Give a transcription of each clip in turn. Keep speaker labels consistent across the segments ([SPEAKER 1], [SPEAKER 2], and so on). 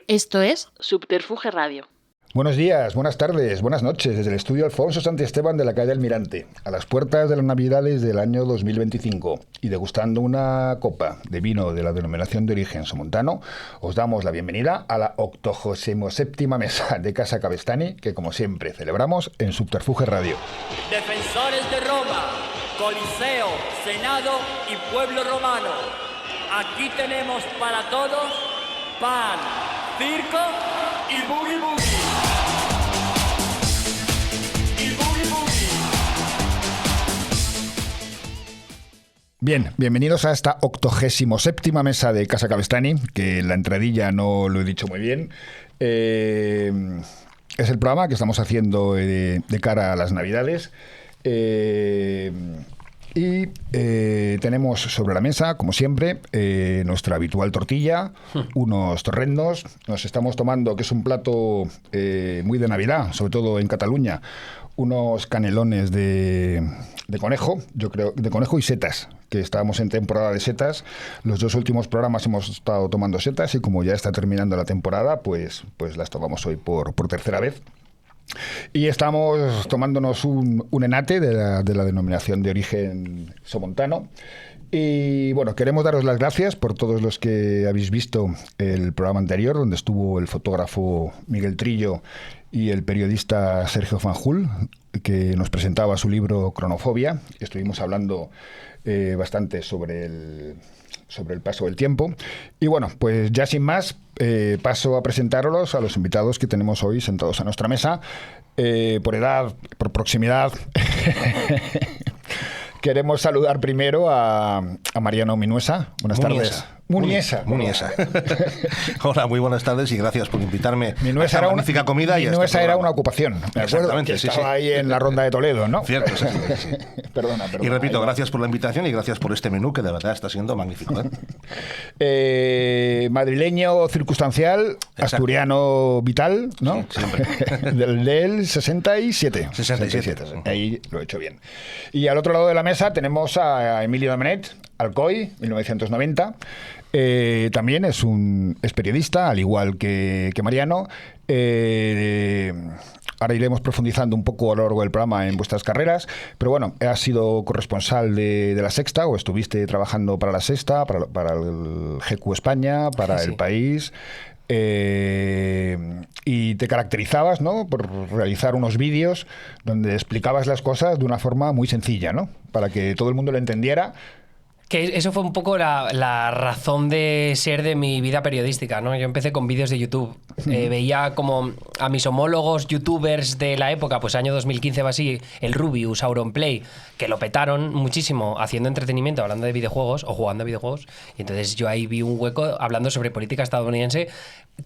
[SPEAKER 1] Esto es Subterfuge Radio.
[SPEAKER 2] Buenos días, buenas tardes, buenas noches, desde el estudio Alfonso Santiesteban de la calle Almirante, a las puertas de las Navidades del año 2025, y degustando una copa de vino de la denominación de origen somontano, os damos la bienvenida a la 87ª mesa de Casa Cabestany, que como siempre celebramos en Subterfuge Radio.
[SPEAKER 3] Defensores de Roma, Coliseo, Senado y pueblo romano, aquí tenemos para todos pan, circo y boogie boogie.
[SPEAKER 2] Bien, bienvenidos a esta 87ª mesa de Casa Cabestany, que en la entradilla no lo he dicho muy bien. Es el programa que estamos haciendo de cara a las Navidades. Tenemos sobre la mesa, como siempre, nuestra habitual tortilla, unos torrendos. Nos estamos tomando, que es un plato muy de Navidad, sobre todo en Cataluña, unos canelones de conejo, yo creo, de conejo y setas, que estábamos en temporada de setas. Los dos últimos programas hemos estado tomando setas y como ya está terminando la temporada, pues las tomamos hoy por tercera vez. Y estamos tomándonos un enate de la denominación de origen somontano. Y bueno, queremos daros las gracias por todos los que habéis visto el programa anterior, donde estuvo el fotógrafo Miguel Trillo y el periodista Sergio Fanjul, que nos presentaba su libro Cronofobia. Estuvimos hablando bastante sobre el paso del tiempo. Y bueno, pues ya sin más, paso a presentaros a los invitados que tenemos hoy sentados a nuestra mesa. Por edad, por proximidad, queremos saludar primero a Mariano Minuesa. Buenas tardes. Muniesa.
[SPEAKER 4] Hola, muy buenas tardes y gracias por invitarme.
[SPEAKER 2] Minuesa
[SPEAKER 4] a esta magnífica comida.
[SPEAKER 2] Minuesa era una ocupación, me acuerdo, que
[SPEAKER 4] sí,
[SPEAKER 2] estaba ahí en la Ronda de Toledo, ¿no?
[SPEAKER 4] Cierto, sí.
[SPEAKER 2] Perdona.
[SPEAKER 4] Y repito, gracias por la invitación y gracias por este menú que de verdad está siendo magnífico.
[SPEAKER 2] Madrileño circunstancial, exacto. Asturiano vital, ¿no?
[SPEAKER 4] Sí, siempre.
[SPEAKER 2] del 67.
[SPEAKER 4] 67.
[SPEAKER 2] Sí. Ahí lo he hecho bien. Y al otro lado de la mesa tenemos a Emilio Domenet, Alcoy, 1990. También es periodista, al igual que Mariano. Ahora iremos profundizando un poco a lo largo del programa en vuestras carreras, pero bueno, has sido corresponsal de La Sexta, o estuviste trabajando para La Sexta, para el GQ España, para El País, y te caracterizabas, ¿no?, por realizar unos vídeos donde explicabas las cosas de una forma muy sencilla, ¿no?, para que todo el mundo lo entendiera.
[SPEAKER 5] Que eso fue un poco la razón de ser de mi vida periodística, ¿no? Yo empecé con vídeos de YouTube. Veía como a mis homólogos youtubers de la época, pues año 2015 o así, el Rubius, Auronplay, que lo petaron muchísimo haciendo entretenimiento, hablando de videojuegos o jugando a videojuegos. Y entonces yo ahí vi un hueco hablando sobre política estadounidense.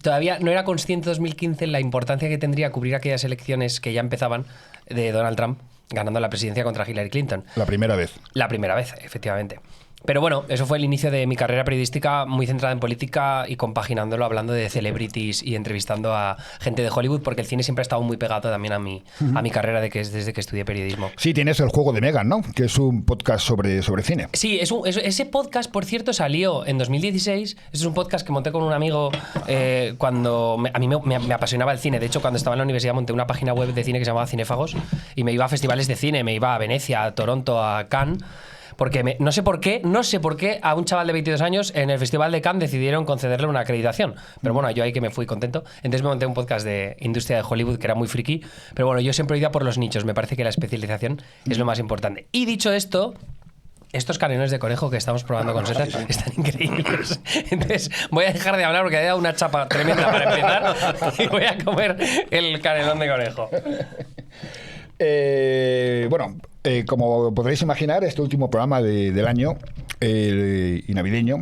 [SPEAKER 5] Todavía no era consciente en 2015 la importancia que tendría cubrir aquellas elecciones que ya empezaban de Donald Trump ganando la presidencia contra Hillary Clinton.
[SPEAKER 2] La primera vez.
[SPEAKER 5] La primera vez, efectivamente. Pero bueno, eso fue el inicio de mi carrera periodística, muy centrada en política y compaginándolo hablando de celebrities y entrevistando a gente de Hollywood, porque el cine siempre ha estado muy pegado también a mi carrera desde que estudié periodismo.
[SPEAKER 2] Sí, tienes El Juego de Meghan, ¿no?, que es un podcast sobre cine.
[SPEAKER 5] Sí, ese podcast, por cierto, salió en 2016. Es un podcast que monté con un amigo cuando a mí me apasionaba el cine. De hecho, cuando estaba en la universidad monté una página web de cine que se llamaba Cinéfagos y me iba a festivales de cine, me iba a Venecia, a Toronto, a Cannes. Porque no sé por qué a un chaval de 22 años en el Festival de Cannes decidieron concederle una acreditación. Pero bueno, yo ahí que me fui contento. Entonces me monté un podcast de industria de Hollywood que era muy friki. Pero bueno, yo siempre he ido por los nichos. Me parece que la especialización es lo más importante. Y dicho esto, estos canelones de conejo que estamos probando con setas están increíbles. Entonces voy a dejar de hablar porque he dado una chapa tremenda para empezar y voy a comer el canelón de conejo.
[SPEAKER 2] Como podréis imaginar, este último programa del año y navideño,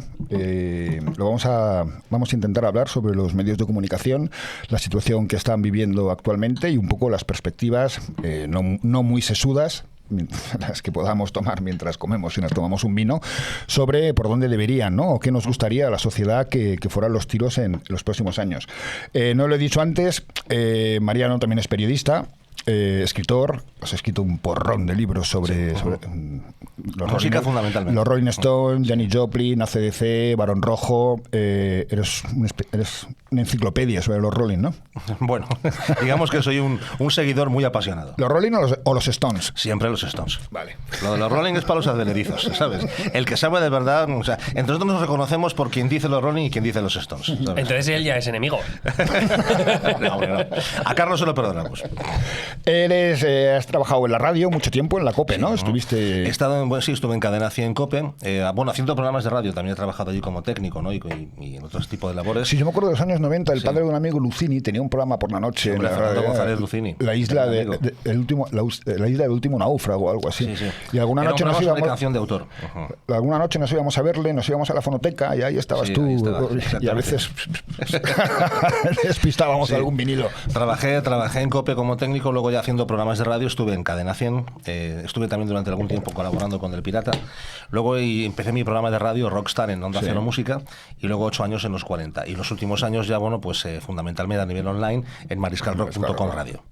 [SPEAKER 2] vamos a intentar hablar sobre los medios de comunicación, la situación que están viviendo actualmente y un poco las perspectivas no muy sesudas, las que podamos tomar mientras comemos y nos tomamos un vino, sobre por dónde deberían, ¿no?, o qué nos gustaría a la sociedad que fueran los tiros en los próximos años. No lo he dicho antes, Mariano también es periodista. escritor, has escrito un porrón de libros sobre
[SPEAKER 4] música fundamentalmente.
[SPEAKER 2] Los Rolling Stones, Janis Joplin, AC/DC, Barón Rojo. Eres una enciclopedia sobre los Rolling, ¿no?
[SPEAKER 4] Bueno, digamos que soy un seguidor muy apasionado.
[SPEAKER 2] ¿Los Rolling o los Stones?
[SPEAKER 4] Siempre los Stones.
[SPEAKER 2] Vale.
[SPEAKER 4] Lo de los Rolling es para los advenedizos, ¿sabes? El que sabe de verdad, o sea, entre nosotros nos reconocemos por quien dice los Rolling y quien dice los Stones, ¿sabes?
[SPEAKER 5] Entonces él ya es enemigo.
[SPEAKER 4] No, no. A Carlos se lo perdonamos.
[SPEAKER 2] Has trabajado en la radio mucho tiempo, en la COPE, ¿no? Estuviste...
[SPEAKER 4] He estado sí, estuve en Cadena 100 COPE. Haciendo programas de radio. También he trabajado allí como técnico, ¿no? Y en otros tipos de labores.
[SPEAKER 2] Sí, yo me acuerdo de los años 90, el padre de un amigo, Lucini, tenía un programa por la noche en la radio.
[SPEAKER 4] González Lucini.
[SPEAKER 2] La isla la isla del último náufrago o algo así.
[SPEAKER 4] Sí, sí.
[SPEAKER 2] Y alguna noche nos íbamos...
[SPEAKER 4] canción de autor.
[SPEAKER 2] Alguna noche nos íbamos a verle, nos íbamos a la fonoteca y ahí estabas tú.
[SPEAKER 4] Ahí estaba,
[SPEAKER 2] y a veces despistábamos algún vinilo.
[SPEAKER 4] Trabajé en COPE como técnico, luego ya haciendo programas de radio, estuve en Cadena 100, estuve también durante algún tiempo colaborando con El Pirata. Luego empecé mi programa de radio Rockstar en Onda Cero Música y luego 8 años en los 40. Y los últimos años ya, fundamentalmente a nivel online en mariscalrock.com radio.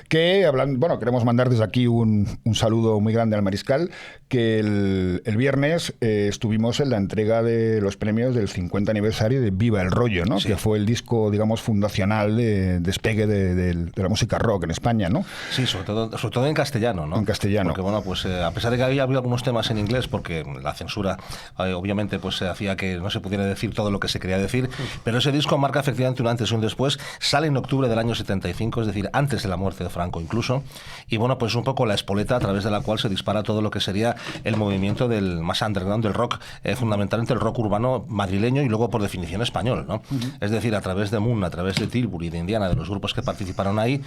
[SPEAKER 2] Que queremos mandar desde aquí un saludo muy grande al Mariscal, que el viernes estuvimos en la entrega de los premios del 50 aniversario de Viva el Rollo, ¿no? Sí. Que fue el disco, digamos, fundacional de despegue de la música rock en España, ¿no?
[SPEAKER 4] Sí, sobre todo en castellano, ¿no?
[SPEAKER 2] En castellano.
[SPEAKER 4] Porque, a pesar de que había algunos temas en inglés, porque la censura, obviamente, hacía que no se pudiera decir todo lo que se quería decir, pero ese disco marca efectivamente un antes y un después. Sale en octubre del año 75, es decir, antes de la muerte de Franco incluso, y es un poco la espoleta a través de la cual se dispara todo lo que sería el movimiento del más underground del rock, fundamentalmente el rock urbano madrileño y luego por definición español, ¿no? Es decir, a través de Moon, a través de Tilbury, de Indiana, de los grupos que participaron ahí,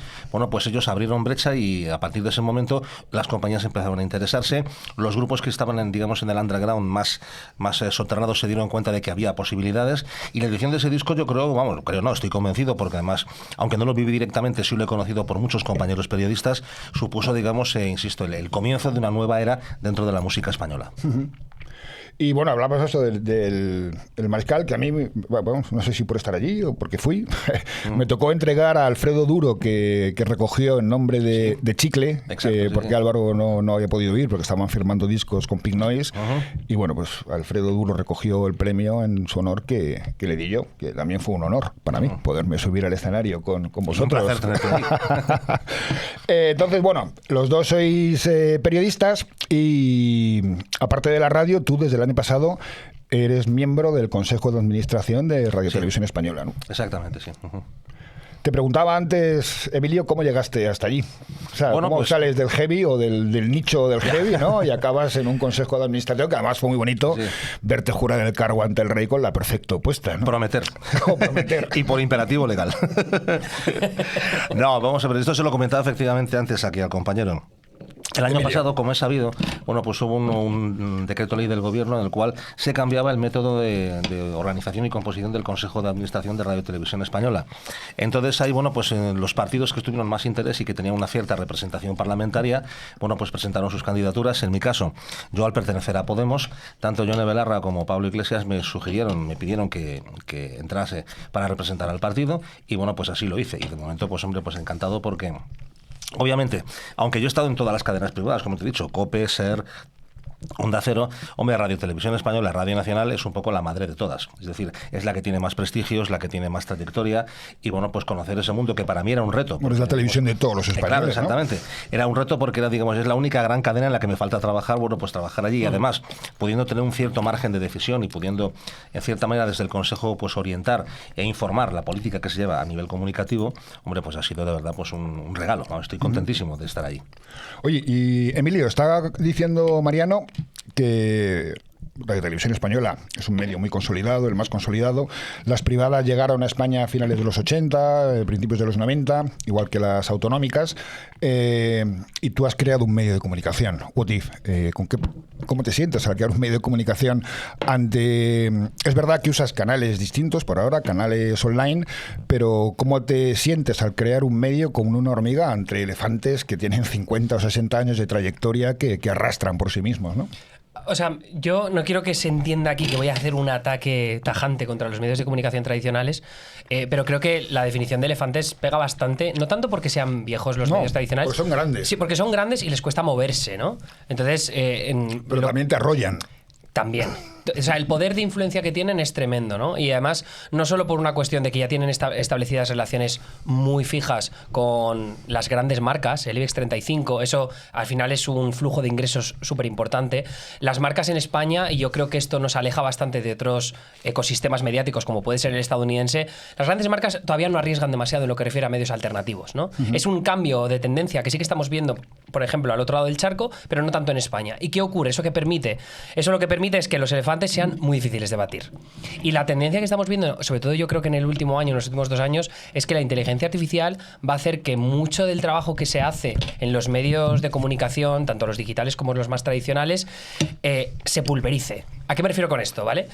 [SPEAKER 4] ellos abrieron brecha y a partir de ese momento las compañías empezaron a interesarse, los grupos que estaban en el underground más soterrados se dieron cuenta de que había posibilidades, y la edición de ese disco yo estoy convencido, porque además, aunque no lo viví directamente, sí lo he conocido por muchos compañeros periodistas, supuso, insisto, el comienzo de una nueva era dentro de la música española.
[SPEAKER 2] Y hablamos eso del Mariscal, que a mí, no sé si por estar allí o porque fui, me tocó entregar a Alfredo Duro, que recogió en nombre de Chicle, porque Álvaro no había podido ir porque estaban firmando discos con Pink Noise, y Alfredo Duro recogió el premio en su honor que le di yo, que también fue un honor para mí poderme subir al escenario con vosotros.
[SPEAKER 4] Un placer tenerte aquí.
[SPEAKER 2] Entonces, los dos sois periodistas y aparte de la radio, tú desde el año pasado eres miembro del Consejo de Administración de Radio Televisión Española, ¿no?
[SPEAKER 4] Exactamente, sí.
[SPEAKER 2] Te preguntaba antes, Emilio, ¿cómo llegaste hasta allí? O sea, ¿cómo sales del heavy o del nicho del heavy, ¿no? Y acabas en un Consejo de Administración, que además fue muy bonito verte jurar el cargo ante el rey con la perfecta opuesta, ¿no?
[SPEAKER 4] Prometer. Y por imperativo legal. No, vamos a ver, esto se lo comentaba efectivamente antes aquí al compañero. El año pasado, como es sabido, hubo un decreto ley del gobierno en el cual se cambiaba el método de organización y composición del Consejo de Administración de Radio y Televisión Española. Entonces ahí, los partidos que tuvieron más interés y que tenían una cierta representación parlamentaria, presentaron sus candidaturas. En mi caso, yo al pertenecer a Podemos, tanto Yone Belarra como Pablo Iglesias me pidieron que entrase para representar al partido y así lo hice. Y de momento, encantado porque... Obviamente, aunque yo he estado en todas las cadenas privadas, como te he dicho, COPE, SER, Onda Cero, Radio Televisión Española, Radio Nacional es un poco la madre de todas. Es decir, es la que tiene más prestigio, es la que tiene más trayectoria y conocer ese mundo que para mí era un reto.
[SPEAKER 2] Es la televisión de todos los españoles,
[SPEAKER 4] claro, exactamente. ¿No? Era un reto porque era, es la única gran cadena en la que me falta trabajar, trabajar allí y además pudiendo tener un cierto margen de decisión y pudiendo, en cierta manera, desde el Consejo, orientar e informar la política que se lleva a nivel comunicativo, ha sido de verdad un regalo. Estoy contentísimo de estar ahí.
[SPEAKER 2] Oye, y Emilio, estaba diciendo Mariano que Radio Televisión Española es un medio muy consolidado, el más consolidado. Las privadas llegaron a España a finales de los 80, principios de los 90, igual que las autonómicas, y tú has creado un medio de comunicación. What if? ¿Cómo te sientes al crear un medio de comunicación ante... Es verdad que usas canales distintos por ahora, canales online, pero ¿cómo te sientes al crear un medio como una hormiga entre elefantes que tienen 50 o 60 años de trayectoria que arrastran por sí mismos, ¿no?
[SPEAKER 5] O sea, yo no quiero que se entienda aquí que voy a hacer un ataque tajante contra los medios de comunicación tradicionales, pero creo que la definición de elefantes pega bastante, no tanto porque sean viejos los medios tradicionales.
[SPEAKER 2] Porque son grandes.
[SPEAKER 5] Sí, porque son grandes y les cuesta moverse, ¿no? Entonces...
[SPEAKER 2] pero también te arrollan.
[SPEAKER 5] También. O sea, el poder de influencia que tienen es tremendo, ¿no? Y además, no solo por una cuestión de que ya tienen establecidas relaciones muy fijas con las grandes marcas, el IBEX 35, eso al final es un flujo de ingresos súper importante. Las marcas en España, y yo creo que esto nos aleja bastante de otros ecosistemas mediáticos, como puede ser el estadounidense, las grandes marcas todavía no arriesgan demasiado en lo que refiere a medios alternativos, ¿no? Es un cambio de tendencia que sí que estamos viendo, por ejemplo, al otro lado del charco, pero no tanto en España. ¿Y qué ocurre? ¿Eso qué permite? Eso lo que permite es que los elefantes sean muy difíciles de batir. Y la tendencia que estamos viendo, sobre todo yo creo que en el último año, en los últimos 2 años, es que la inteligencia artificial va a hacer que mucho del trabajo que se hace en los medios de comunicación, tanto los digitales como los más tradicionales, se pulverice. ¿A qué me refiero con esto? ¿Vale?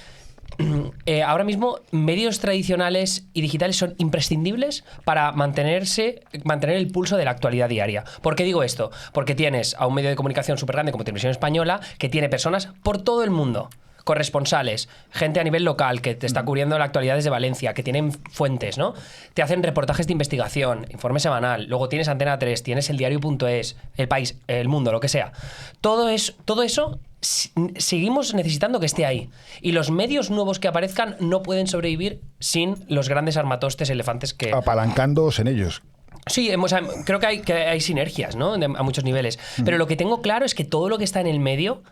[SPEAKER 5] Ahora mismo medios tradicionales y digitales son imprescindibles para mantener el pulso de la actualidad diaria. ¿Por qué digo esto? Porque tienes a un medio de comunicación súper grande como Televisión Española que tiene personas por todo el mundo, corresponsales, gente a nivel local que te está cubriendo la actualidad desde Valencia, que tienen fuentes, ¿no? Te hacen reportajes de investigación, informe semanal, luego tienes Antena 3, tienes el diario.es, El País, El Mundo, lo que sea. Todo eso seguimos necesitando que esté ahí. Y los medios nuevos que aparezcan no pueden sobrevivir sin los grandes armatostes elefantes que...
[SPEAKER 2] Apalancándoos en ellos.
[SPEAKER 5] Sí, creo que hay sinergias, ¿no? A muchos niveles. Pero lo que tengo claro es que todo lo que está en el medio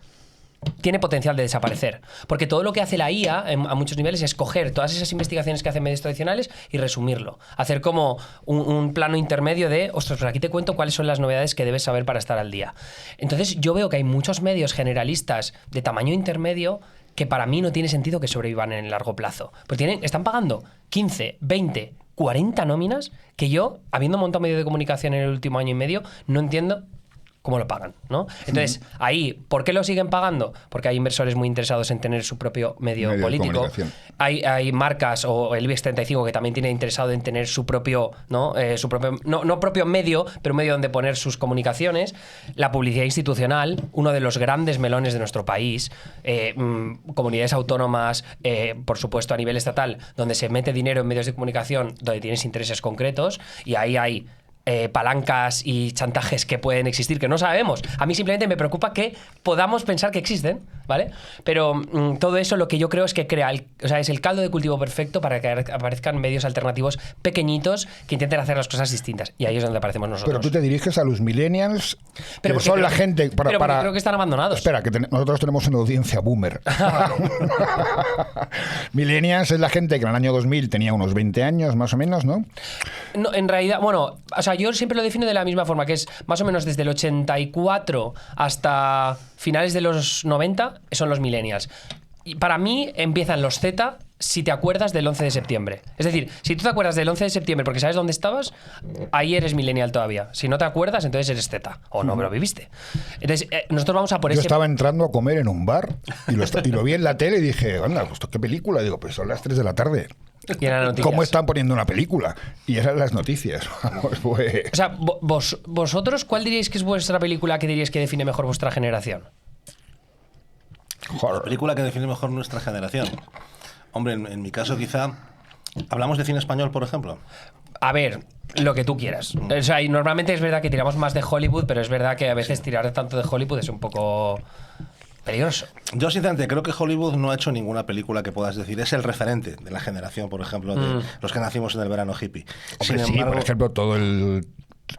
[SPEAKER 5] tiene potencial de desaparecer. Porque todo lo que hace la IA a muchos niveles es coger todas esas investigaciones que hacen medios tradicionales y resumirlo. Hacer como un plano intermedio de, ostras, pues aquí te cuento cuáles son las novedades que debes saber para estar al día. Entonces yo veo que hay muchos medios generalistas de tamaño intermedio que para mí no tiene sentido que sobrevivan en el largo plazo. Pues están pagando 15, 20, 40 nóminas que yo, habiendo montado medio de comunicación en el último año y medio, no entiendo cómo lo pagan, ¿no? Entonces, ahí, ¿por qué lo siguen pagando? Porque hay inversores muy interesados en tener su propio medio político. Hay marcas o el IBEX 35 que también tiene interesado en tener su propio, ¿no? No propio medio, pero un medio donde poner sus comunicaciones. La publicidad institucional, uno de los grandes melones de nuestro país, comunidades autónomas, por supuesto a nivel estatal, donde se mete dinero en medios de comunicación, donde tienes intereses concretos, y ahí hay palancas y chantajes que pueden existir, que no sabemos. A mí simplemente me preocupa que podamos pensar que existen, ¿vale? Pero todo eso lo que yo creo es que es el caldo de cultivo perfecto para que aparezcan medios alternativos pequeñitos que intenten hacer las cosas distintas. Y ahí es donde aparecemos nosotros.
[SPEAKER 2] Pero tú te diriges a los millennials,
[SPEAKER 5] pero
[SPEAKER 2] que son la gente...
[SPEAKER 5] Pero creo que están abandonados.
[SPEAKER 2] Espera, que nosotros tenemos una audiencia boomer. Millennials es la gente que en el año 2000 tenía unos 20 años, más o menos, ¿no?
[SPEAKER 5] No, en realidad, bueno, o sea, yo siempre lo defino de la misma forma, que es más o menos desde el 84 hasta finales de los 90 son los millennials. Y para mí empiezan los Z si te acuerdas del 11 de septiembre. Es decir, si tú te acuerdas del 11 de septiembre porque sabes dónde estabas, ahí eres millennial todavía. Si no te acuerdas, entonces eres Z. O no, pero viviste. Entonces, nosotros vamos a por
[SPEAKER 2] Yo estaba entrando a comer en un bar y lo vi en la tele y dije, anda, pues ¿qué película? Digo, pues son las 3 de la tarde.
[SPEAKER 5] Y eran noticias.
[SPEAKER 2] ¿Cómo están poniendo una película? Y eran las noticias. Pues...
[SPEAKER 5] O sea, vosotros, ¿cuál diríais que es vuestra película que diríais que define mejor vuestra generación?
[SPEAKER 4] La película que define mejor nuestra generación. Hombre, en mi caso quizá... ¿Hablamos de cine español, por ejemplo?
[SPEAKER 5] A ver, lo que tú quieras. O sea, y normalmente es verdad que tiramos más de Hollywood, pero es verdad que a veces tirar tanto de Hollywood es un poco... peligroso.
[SPEAKER 4] Yo sinceramente creo que Hollywood no ha hecho ninguna película que puedas decir. Es el referente de la generación, por ejemplo, de los que nacimos en el verano hippie.
[SPEAKER 2] Hombre,
[SPEAKER 4] Sin embargo,
[SPEAKER 2] por ejemplo, todo el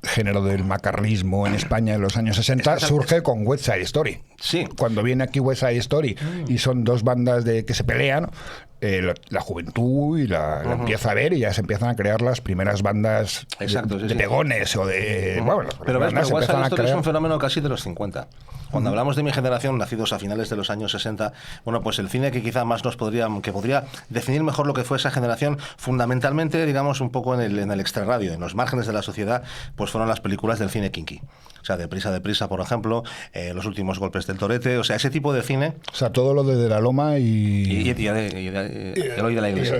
[SPEAKER 2] género del macarrismo en España en los años 60 surge con West Side Story.
[SPEAKER 4] Sí.
[SPEAKER 2] Cuando viene aquí West Side Story y son dos bandas que se pelean, la juventud y la empieza a ver y ya se empiezan a crear las primeras bandas de pegones o de... Bueno,
[SPEAKER 4] pero ves, West Side Story es un fenómeno casi de los 50. Cuando hablamos de mi generación, nacidos a finales de los años 60, bueno, pues el cine que quizá más podría definir mejor lo que fue esa generación, fundamentalmente, digamos, un poco en el extrarradio, en los márgenes de la sociedad, pues fueron las películas del cine kinky. O sea, Deprisa, por ejemplo, Los últimos golpes del torete, o sea, ese tipo de cine.
[SPEAKER 2] O sea, todo lo de la Loma y
[SPEAKER 4] Eloy de la Iglesia.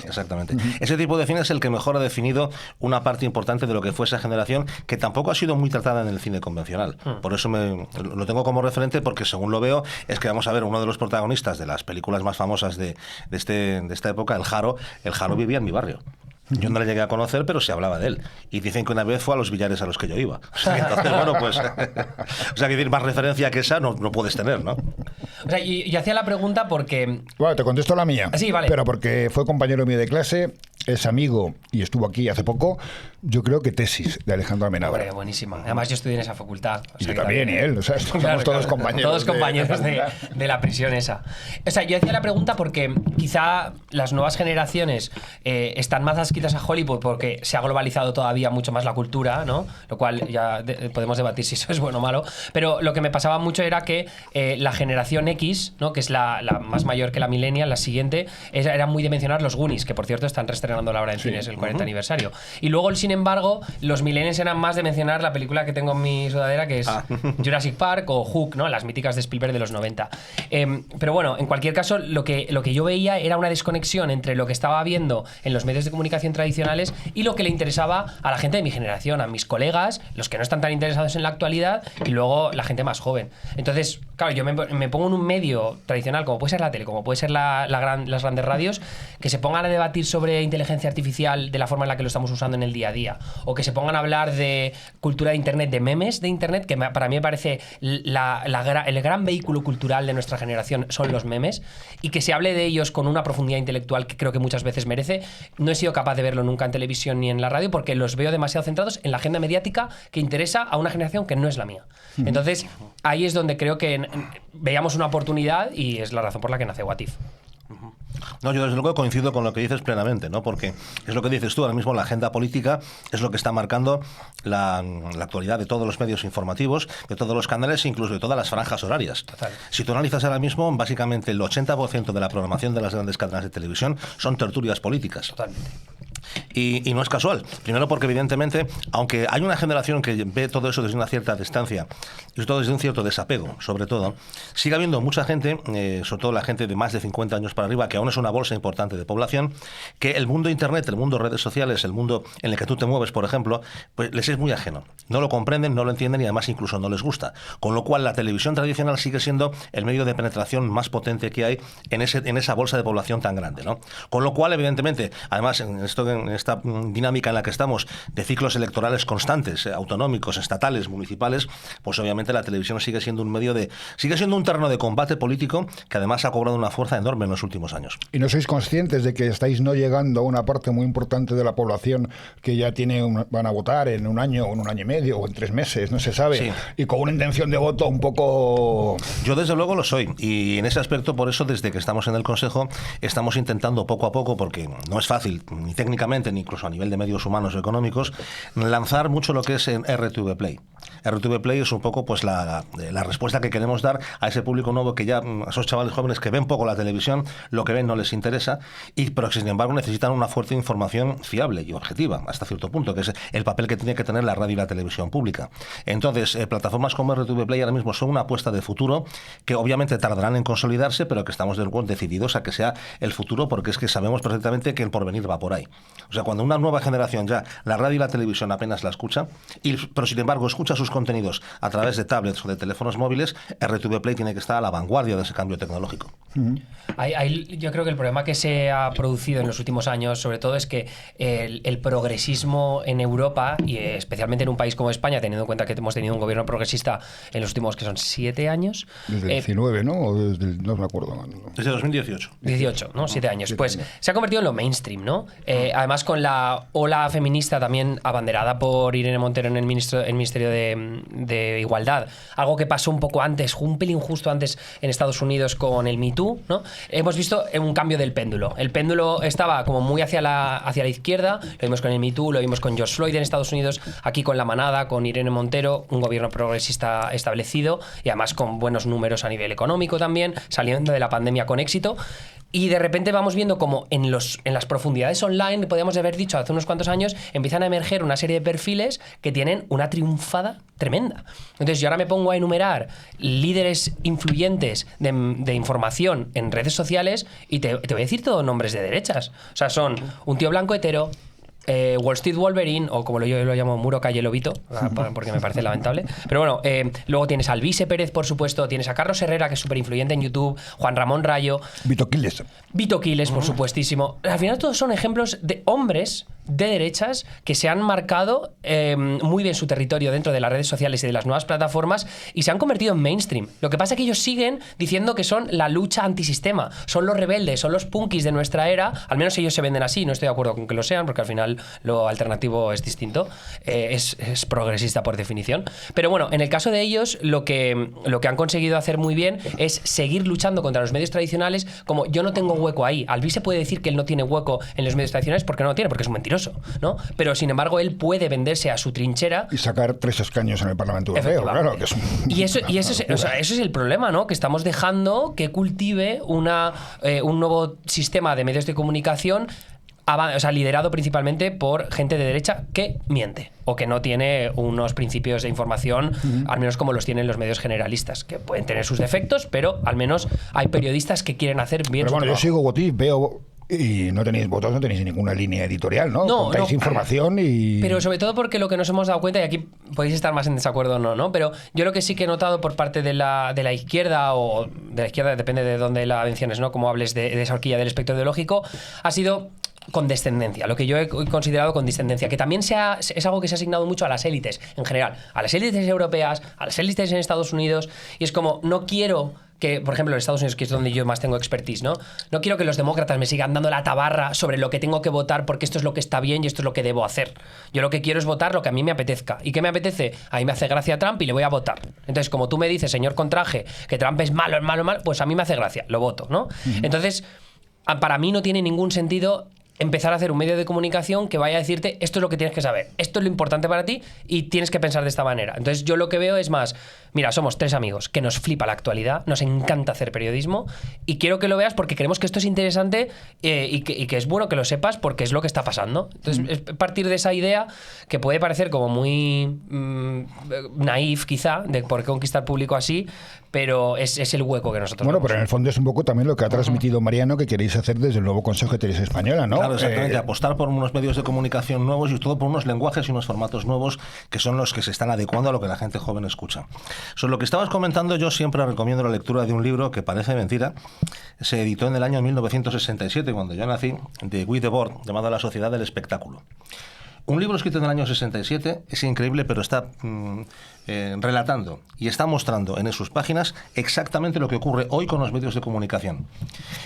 [SPEAKER 4] Exactamente. Ese tipo de cine es el que mejor ha definido una parte importante de lo que fue esa generación, que tampoco ha sido muy tratada en el cine convencional. Por eso lo tengo como referente, porque según lo veo, es que vamos a ver uno de los protagonistas de las películas más famosas de esta época, el Jaro vivía en mi barrio. Yo no le llegué a conocer, pero se hablaba de él. Y dicen que una vez fue a los billares a los que yo iba. O sea, entonces, bueno, pues... o sea, que decir, más referencia que esa no puedes tener, ¿no?
[SPEAKER 5] O sea, y hacía la pregunta porque...
[SPEAKER 2] Bueno, te contesto la mía.
[SPEAKER 5] Sí, vale.
[SPEAKER 2] Pero porque fue compañero mío de clase, es amigo y estuvo aquí hace poco, yo creo que Tesis, de Alejandro Amenábar.
[SPEAKER 5] Hombre, buenísima. Además, yo estudié en esa facultad.
[SPEAKER 2] Y yo también, y él. O sea, somos todos compañeros.
[SPEAKER 5] Todos compañeros de la prisión esa. O sea, yo hacía la pregunta porque quizá las nuevas generaciones están más adscritas a Hollywood porque se ha globalizado todavía mucho más la cultura, ¿no? Lo cual ya podemos debatir si eso es bueno o malo. Pero lo que me pasaba mucho era que la generación X, ¿no? Que es la más mayor que la millennial, la siguiente, era muy de mencionar los Goonies, que por cierto están reestrenando ahora en cines el 40 aniversario. Y luego, sin embargo, los millennials eran más de mencionar la película que tengo en mi sudadera, que es Jurassic Park o Hook, ¿no? Las míticas de Spielberg de los 90. Pero bueno, en cualquier caso, lo que yo veía era una desconexión entre lo que estaba viendo en los medios de comunicación tradicionales y lo que le interesaba a la gente de mi generación, a mis colegas, los que no están tan interesados en la actualidad, y luego la gente más joven. Entonces, claro, yo me pongo en un medio tradicional, como puede ser la tele, como puede ser las grandes radios, que se pongan a debatir sobre inteligencia artificial de la forma en la que lo estamos usando en el día a día, o que se pongan a hablar de cultura de internet, de memes de internet, que para mí me parece el gran vehículo cultural de nuestra generación son los memes, y que se hable de ellos con una profundidad intelectual que creo que muchas veces merece. No he sido capaz de verlo nunca en televisión ni en la radio porque los veo demasiado centrados en la agenda mediática que interesa a una generación que no es la mía. Entonces, ahí es donde creo que veíamos una oportunidad y es la razón por la que nace What If.
[SPEAKER 4] No, yo desde luego coincido con lo que dices plenamente, ¿no? Porque es lo que dices tú, ahora mismo la agenda política es lo que está marcando la actualidad de todos los medios informativos, de todos los canales, incluso de todas las franjas horarias.
[SPEAKER 5] Total.
[SPEAKER 4] Si tú analizas ahora mismo, básicamente el 80% de la programación de las grandes cadenas de televisión son tertulias políticas.
[SPEAKER 5] Totalmente.
[SPEAKER 4] Y no es casual. Primero porque, evidentemente, aunque hay una generación que ve todo eso desde una cierta distancia y sobre todo desde un cierto desapego, sobre todo, sigue habiendo mucha gente, sobre todo la gente de más de 50 años para arriba, que aún es una bolsa importante de población, que el mundo Internet, el mundo redes sociales, el mundo en el que tú te mueves, por ejemplo, pues les es muy ajeno. No lo comprenden, no lo entienden y además incluso no les gusta. Con lo cual la televisión tradicional sigue siendo el medio de penetración más potente que hay en esa bolsa de población tan grande, ¿no? Con lo cual, evidentemente, además en esta dinámica en la que estamos de ciclos electorales constantes, autonómicos, estatales, municipales, pues obviamente la televisión sigue siendo un terreno de combate político que además ha cobrado una fuerza enorme en los últimos años.
[SPEAKER 2] ¿Y no sois conscientes de que estáis no llegando a una parte muy importante de la población que ya van a votar en un año, o en un año y medio, o en 3 meses, no se sabe?
[SPEAKER 4] Sí.
[SPEAKER 2] Y con una intención de voto un poco...
[SPEAKER 4] Yo desde luego lo soy, y en ese aspecto, por eso desde que estamos en el Consejo estamos intentando poco a poco, porque no es fácil ni técnicamente ni incluso a nivel de medios humanos o económicos, lanzar mucho lo que es en RTV Play. RTV Play es un poco pues la respuesta que queremos dar a ese público nuevo que ya, a esos chavales jóvenes que ven poco la televisión, lo que ven no les interesa, pero que sin embargo necesitan una fuerte información fiable y objetiva hasta cierto punto, que es el papel que tiene que tener la radio y la televisión pública. Entonces, plataformas como RTV Play ahora mismo son una apuesta de futuro que obviamente tardarán en consolidarse, pero que estamos decididos a que sea el futuro, porque es que sabemos perfectamente que el porvenir va por ahí. O sea, cuando una nueva generación ya la radio y la televisión apenas la escucha, pero sin embargo escucha sus contenidos a través de tablets o de teléfonos móviles, RTV Play tiene que estar a la vanguardia de ese cambio tecnológico.
[SPEAKER 5] Yo creo que el problema que se ha producido en los últimos años, sobre todo, es que el progresismo en Europa, y especialmente en un país como España, teniendo en cuenta que hemos tenido un gobierno progresista en los últimos, que son 7 años.
[SPEAKER 2] Desde el 19, ¿no? O desde no me acuerdo.
[SPEAKER 4] Desde 2018.
[SPEAKER 5] 18, ¿no? 7 años. Pues se ha convertido en lo mainstream, ¿no? Además, con la ola feminista también abanderada por Irene Montero en el Ministerio de Igualdad, algo que pasó un poco antes, un pelín justo antes en Estados Unidos con el Me Too, ¿no? Hemos visto un cambio del péndulo. El péndulo estaba como muy hacia la izquierda, lo vimos con el Me Too, lo vimos con George Floyd en Estados Unidos, aquí con La Manada, con Irene Montero, un gobierno progresista establecido y además con buenos números a nivel económico también, saliendo de la pandemia con éxito. Y de repente vamos viendo como en las profundidades online, podríamos haber dicho hace unos cuantos años, empiezan a emerger una serie de perfiles que tienen una triunfada tremenda. Entonces yo ahora me pongo a enumerar líderes influyentes de información en redes sociales y te voy a decir todos nombres de derechas. O sea, son un tío blanco hetero, Wall Street Wolverine, o como yo lo llamo, Muro Calle Lobito, porque me parece lamentable. Pero bueno, luego tienes a Alvise Pérez, por supuesto, tienes a Carlos Herrera, que es súper influyente en YouTube, Juan Ramón Rayo,
[SPEAKER 2] Vito Quiles,
[SPEAKER 5] por supuestísimo. Al final todos son ejemplos de hombres de derechas que se han marcado muy bien su territorio dentro de las redes sociales y de las nuevas plataformas y se han convertido en mainstream. Lo que pasa es que ellos siguen diciendo que son la lucha antisistema, son los rebeldes, son los punkis de nuestra era, al menos ellos se venden así, no estoy de acuerdo con que lo sean porque al final lo alternativo es distinto, es progresista por definición. Pero bueno, en el caso de ellos lo que han conseguido hacer muy bien es seguir luchando contra los medios tradicionales. Como yo no tengo hueco ahí, Alvise puede decir que él no tiene hueco en los medios tradicionales porque no lo tiene, porque es un mentiroso, ¿no? Pero sin embargo él puede venderse a su trinchera
[SPEAKER 2] y sacar 3 escaños en el Parlamento Europeo, claro, que es
[SPEAKER 5] y eso es el problema, ¿no? Que estamos dejando que cultive un nuevo sistema de medios de comunicación, liderado principalmente por gente de derecha que miente o que no tiene unos principios de información, al menos como los tienen los medios generalistas, que pueden tener sus defectos, pero al menos hay periodistas que quieren hacer bien su trabajo.
[SPEAKER 2] Yo sigo Gotis, veo... Y no tenéis ninguna línea editorial, ¿no? Contáis información y...
[SPEAKER 5] Pero sobre todo porque lo que nos hemos dado cuenta, y aquí podéis estar más en desacuerdo o no, ¿no? Pero yo lo que sí que he notado por parte de la izquierda, o de la izquierda, depende de dónde la menciones, ¿no? Como hables de esa horquilla del espectro ideológico, ha sido condescendencia, lo que yo he considerado condescendencia, que también es algo que se ha asignado mucho a las élites en general, a las élites europeas, a las élites en Estados Unidos, y es como, no quiero que, por ejemplo, en Estados Unidos, que es donde yo más tengo expertise, ¿no? No quiero que los demócratas me sigan dando la tabarra sobre lo que tengo que votar porque esto es lo que está bien y esto es lo que debo hacer. Yo lo que quiero es votar lo que a mí me apetezca. ¿Y qué me apetece? A mí me hace gracia Trump y le voy a votar. Entonces, como tú me dices, señor con traje, que Trump es malo, pues a mí me hace gracia, lo voto, ¿no? Entonces, para mí no tiene ningún sentido empezar a hacer un medio de comunicación que vaya a decirte esto es lo que tienes que saber, esto es lo importante para ti y tienes que pensar de esta manera. Entonces yo lo que veo es más, mira, somos 3 amigos que nos flipa la actualidad, nos encanta hacer periodismo y quiero que lo veas porque creemos que esto es interesante y que es bueno que lo sepas porque es lo que está pasando. Entonces es partir de esa idea que puede parecer como muy naif quizá, de por qué conquistar público así, pero es el hueco que nosotros
[SPEAKER 2] Bueno,
[SPEAKER 5] vemos.
[SPEAKER 2] pero en el fondo es un poco también lo que ha transmitido Mariano, que queréis hacer desde el nuevo Consejo de Televisión Española, ¿no?
[SPEAKER 4] Claro, exactamente, apostar por unos medios de comunicación nuevos y todo por unos lenguajes y unos formatos nuevos que son los que se están adecuando a lo que la gente joven escucha. Sobre lo que estabas comentando, yo siempre recomiendo la lectura de un libro que parece mentira. Se editó en el año 1967, cuando yo nací, de Guy Debord, llamado La Sociedad del Espectáculo. Un libro escrito en el año 67, es increíble, pero está relatando y está mostrando en sus páginas exactamente lo que ocurre hoy con los medios de comunicación.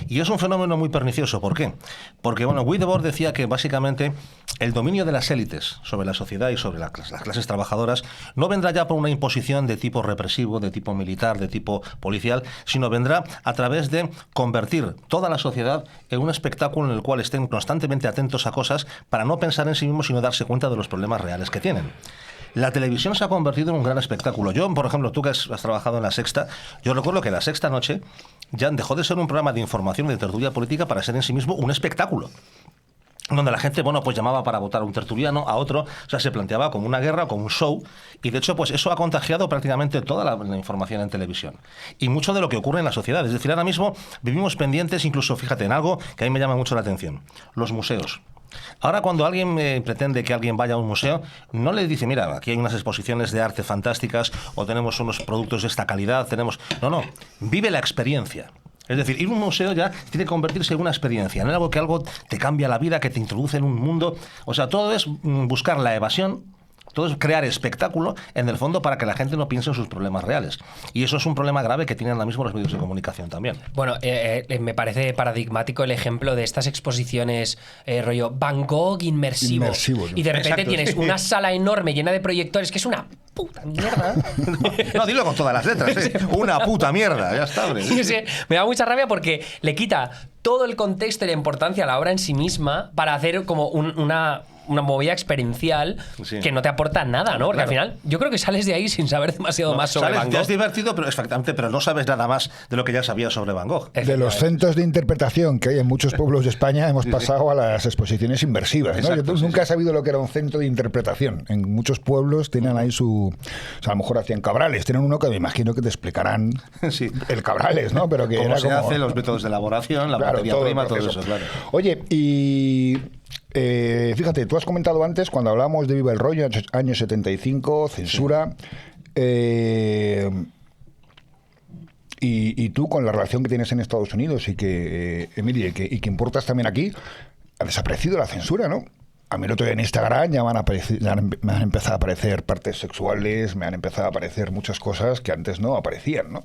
[SPEAKER 4] Y es un fenómeno muy pernicioso. ¿Por qué? Porque, bueno, Guy Debord decía que básicamente el dominio de las élites sobre la sociedad y sobre las clases trabajadoras no vendrá ya por una imposición de tipo represivo, de tipo militar, de tipo policial, sino vendrá a través de convertir toda la sociedad en un espectáculo en el cual estén constantemente atentos a cosas para no pensar en sí mismos, sino darse cuenta de los problemas reales que tienen. La televisión se ha convertido en un gran espectáculo. Yo, por ejemplo, tú que has trabajado en La Sexta, yo recuerdo que La Sexta Noche ya dejó de ser un programa de información y de tertulia política para ser en sí mismo un espectáculo, donde la gente, bueno, pues llamaba para votar a un tertuliano, a otro, o sea, se planteaba como una guerra, como un show, y de hecho, pues eso ha contagiado prácticamente toda la información en televisión. Y mucho de lo que ocurre en la sociedad. Es decir, ahora mismo vivimos pendientes, incluso, fíjate, en algo que a mí me llama mucho la atención: los museos. Ahora, cuando alguien pretende que alguien vaya a un museo, no le dice, mira, aquí hay unas exposiciones de arte fantásticas o tenemos unos productos de esta calidad, tenemos... No, vive la experiencia. Es decir, ir a un museo ya tiene que convertirse en una experiencia, en algo que te cambia la vida, que te introduce en un mundo. O sea, todo es buscar la evasión, todo es crear espectáculo, en el fondo, para que la gente no piense en sus problemas reales. Y eso es un problema grave que tienen ahora mismo los medios de comunicación también.
[SPEAKER 5] Bueno, me parece paradigmático el ejemplo de estas exposiciones rollo Van Gogh inmersivo. Y de repente tienes una sala enorme llena de proyectores, que es una puta mierda.
[SPEAKER 4] No, dilo con todas las letras, ¿eh? Una puta mierda, ya está, hombre.
[SPEAKER 5] Sí, me da mucha rabia porque le quita todo el contexto y la importancia a la obra en sí misma para hacer como una una movida experiencial que no te aporta nada, ¿no? Porque al final yo creo que sales de ahí sin saber demasiado más sobre Van Gogh.
[SPEAKER 4] Es divertido, pero exactamente, pero no sabes nada más de lo que ya sabías sobre Van Gogh.
[SPEAKER 2] De los centros de interpretación que hay en muchos pueblos de España hemos pasado a las exposiciones inmersivas, ¿no?
[SPEAKER 4] Exacto,
[SPEAKER 2] Yo nunca he sabido lo que era un centro de interpretación. En muchos pueblos tienen ahí su... O sea, a lo mejor hacían cabrales. Tienen uno que me imagino que te explicarán el cabrales, ¿no? Pero que
[SPEAKER 4] cómo
[SPEAKER 2] era
[SPEAKER 4] se
[SPEAKER 2] como...
[SPEAKER 4] hace, los métodos de elaboración, la materia prima, todo eso, claro.
[SPEAKER 2] Oye, y... fíjate, tú has comentado antes, cuando hablábamos de Viva el Rollo, años 75, censura... Y tú, con la relación que tienes en Estados Unidos y que, Emilia, y que importas también aquí, ha desaparecido la censura, ¿no? A mí el otro día en Instagram ya me han empezado a aparecer partes sexuales, me han empezado a aparecer muchas cosas que antes no aparecían, ¿no?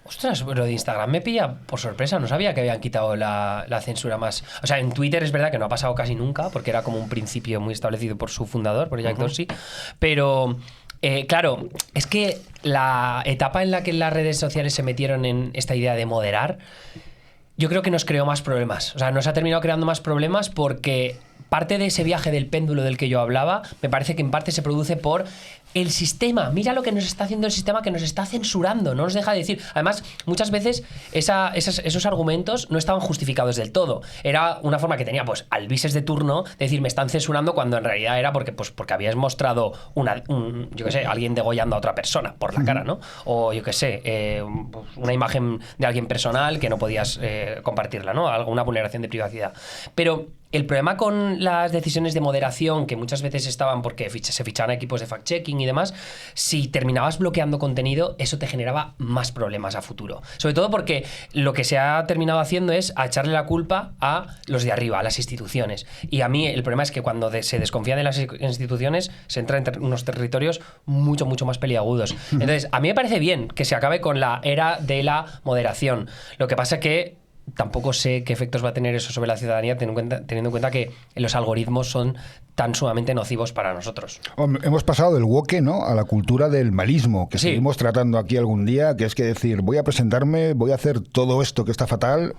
[SPEAKER 5] Ostras, pero de Instagram me pilla por sorpresa. No sabía que habían quitado la censura más. O sea, en Twitter es verdad que no ha pasado casi nunca, porque era como un principio muy establecido por su fundador, por Jack Dorsey. Pero, claro, es que la etapa en la que las redes sociales se metieron en esta idea de moderar, yo creo que nos creó más problemas. O sea, nos ha terminado creando más problemas porque parte de ese viaje del péndulo del que yo hablaba, me parece que en parte se produce por el sistema. Mira lo que nos está haciendo el sistema, que nos está censurando, no nos deja de decir. Además, muchas veces esos argumentos no estaban justificados del todo. Era una forma que tenía pues albises de turno de decir me están censurando, cuando en realidad era porque habías mostrado yo qué sé, alguien degollando a otra persona por la cara, ¿no? O yo qué sé, una imagen de alguien personal que no podías compartirla, ¿no? Alguna vulneración de privacidad. Pero el problema con las decisiones de moderación, que muchas veces estaban porque se fichaban equipos de fact-checking y demás, si terminabas bloqueando contenido, eso te generaba más problemas a futuro. Sobre todo porque lo que se ha terminado haciendo es a echarle la culpa a los de arriba, a las instituciones. Y a mí el problema es que cuando se desconfía de las instituciones, se entra en unos territorios mucho, mucho más peliagudos. Entonces, a mí me parece bien que se acabe con la era de la moderación. Lo que pasa es que tampoco sé qué efectos va a tener eso sobre la ciudadanía, teniendo en cuenta que los algoritmos son tan sumamente nocivos para nosotros.
[SPEAKER 2] Hemos pasado del woke, ¿no?, a la cultura del malismo, que
[SPEAKER 5] sí,
[SPEAKER 2] seguimos tratando aquí algún día, que es que decir, voy a presentarme, voy a hacer todo esto que está fatal...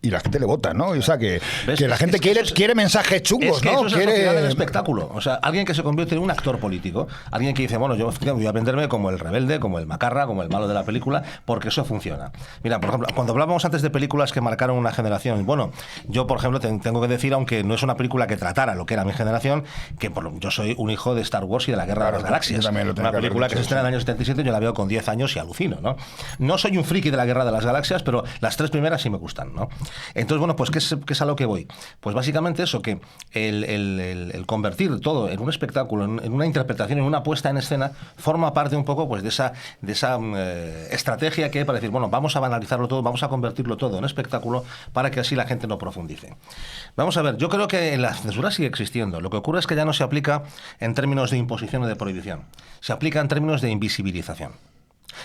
[SPEAKER 2] Y la gente le vota, ¿no? O sea, que la gente quiere mensajes chungos,
[SPEAKER 4] es que
[SPEAKER 2] ¿no?
[SPEAKER 4] Eso es la sociedad del espectáculo. O sea, alguien que se convierte en un actor político, alguien que dice, bueno, yo voy a venderme como el rebelde, como el macarra, como el malo de la película, porque eso funciona. Mira, por ejemplo, cuando hablábamos antes de películas que marcaron una generación, bueno, yo, por ejemplo, tengo que decir, aunque no es una película que tratara lo que era mi generación, que yo soy un hijo de Star Wars y de la Guerra de las Galaxias. Una película que se estrena en el año 77, yo la veo con 10 años y alucino, ¿no? No soy un friki de la Guerra de las Galaxias, pero las 3 primeras sí me gustan, ¿no? Entonces, bueno, pues ¿qué es a lo que voy? Pues básicamente eso, que el convertir todo en un espectáculo, en una interpretación, en una puesta en escena, forma parte un poco pues de esa estrategia que hay para decir, bueno, vamos a banalizarlo todo, vamos a convertirlo todo en espectáculo para que así la gente no profundice. Vamos a ver, yo creo que la censura sigue existiendo. Lo que ocurre es que ya no se aplica en términos de imposición o de prohibición. Se aplica en términos de invisibilización.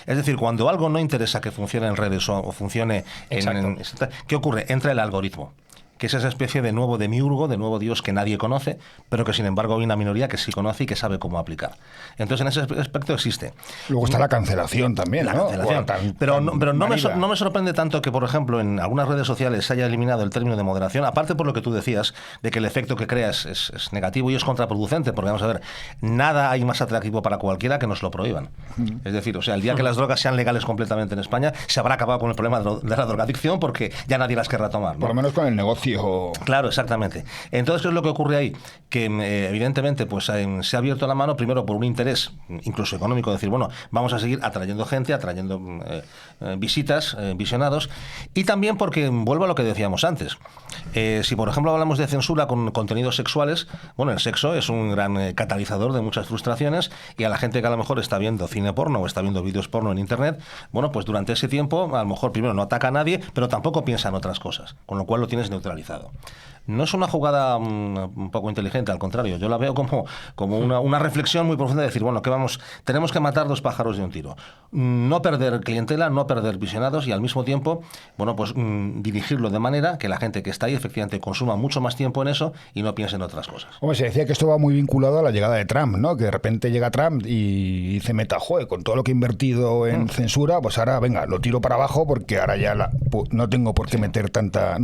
[SPEAKER 4] Es decir, cuando algo no interesa que funcione en redes o funcione ¿qué ocurre? Entra el algoritmo, que es esa especie de nuevo demiurgo, de nuevo Dios que nadie conoce, pero que sin embargo hay una minoría que sí conoce y que sabe cómo aplicar. Entonces, en ese aspecto existe.
[SPEAKER 2] Luego está la cancelación también,
[SPEAKER 4] la
[SPEAKER 2] ¿no?
[SPEAKER 4] Cancelación. Pero no me sorprende tanto que, por ejemplo, en algunas redes sociales se haya eliminado el término de moderación, aparte por lo que tú decías, de que el efecto que creas es negativo y es contraproducente, porque vamos a ver, nada hay más atractivo para cualquiera que nos lo prohíban. Es decir, o sea, el día que las drogas sean legales completamente en España, se habrá acabado con el problema de la drogadicción porque ya nadie las querrá tomar, ¿no?
[SPEAKER 2] Por lo menos con el negocio.
[SPEAKER 4] Claro, exactamente. Entonces, ¿qué es lo que ocurre ahí? Que evidentemente pues se ha abierto la mano primero por un interés, incluso económico, de decir, bueno, vamos a seguir atrayendo gente, atrayendo visitas, visionados, y también porque, vuelvo a lo que decíamos antes, si por ejemplo hablamos de censura con contenidos sexuales, bueno, el sexo es un gran catalizador de muchas frustraciones, y a la gente que a lo mejor está viendo cine porno o está viendo vídeos porno en internet, bueno, pues durante ese tiempo a lo mejor primero no ataca a nadie, pero tampoco piensa en otras cosas, con lo cual lo tienes neutralizado. No es una jugada un poco inteligente, al contrario, yo la veo como una reflexión muy profunda de decir, bueno, tenemos que matar 2 pájaros de un tiro. No perder clientela, no perder visionados y al mismo tiempo, bueno, pues dirigirlo de manera que la gente que está ahí efectivamente consuma mucho más tiempo en eso y no piense en otras cosas.
[SPEAKER 2] Hombre, se decía que esto va muy vinculado a la llegada de Trump, ¿no? Que de repente llega Trump y dice Meta, joder, con todo lo que he invertido en censura, pues ahora, venga, lo tiro para abajo porque ahora ya no tengo por qué meter tanta...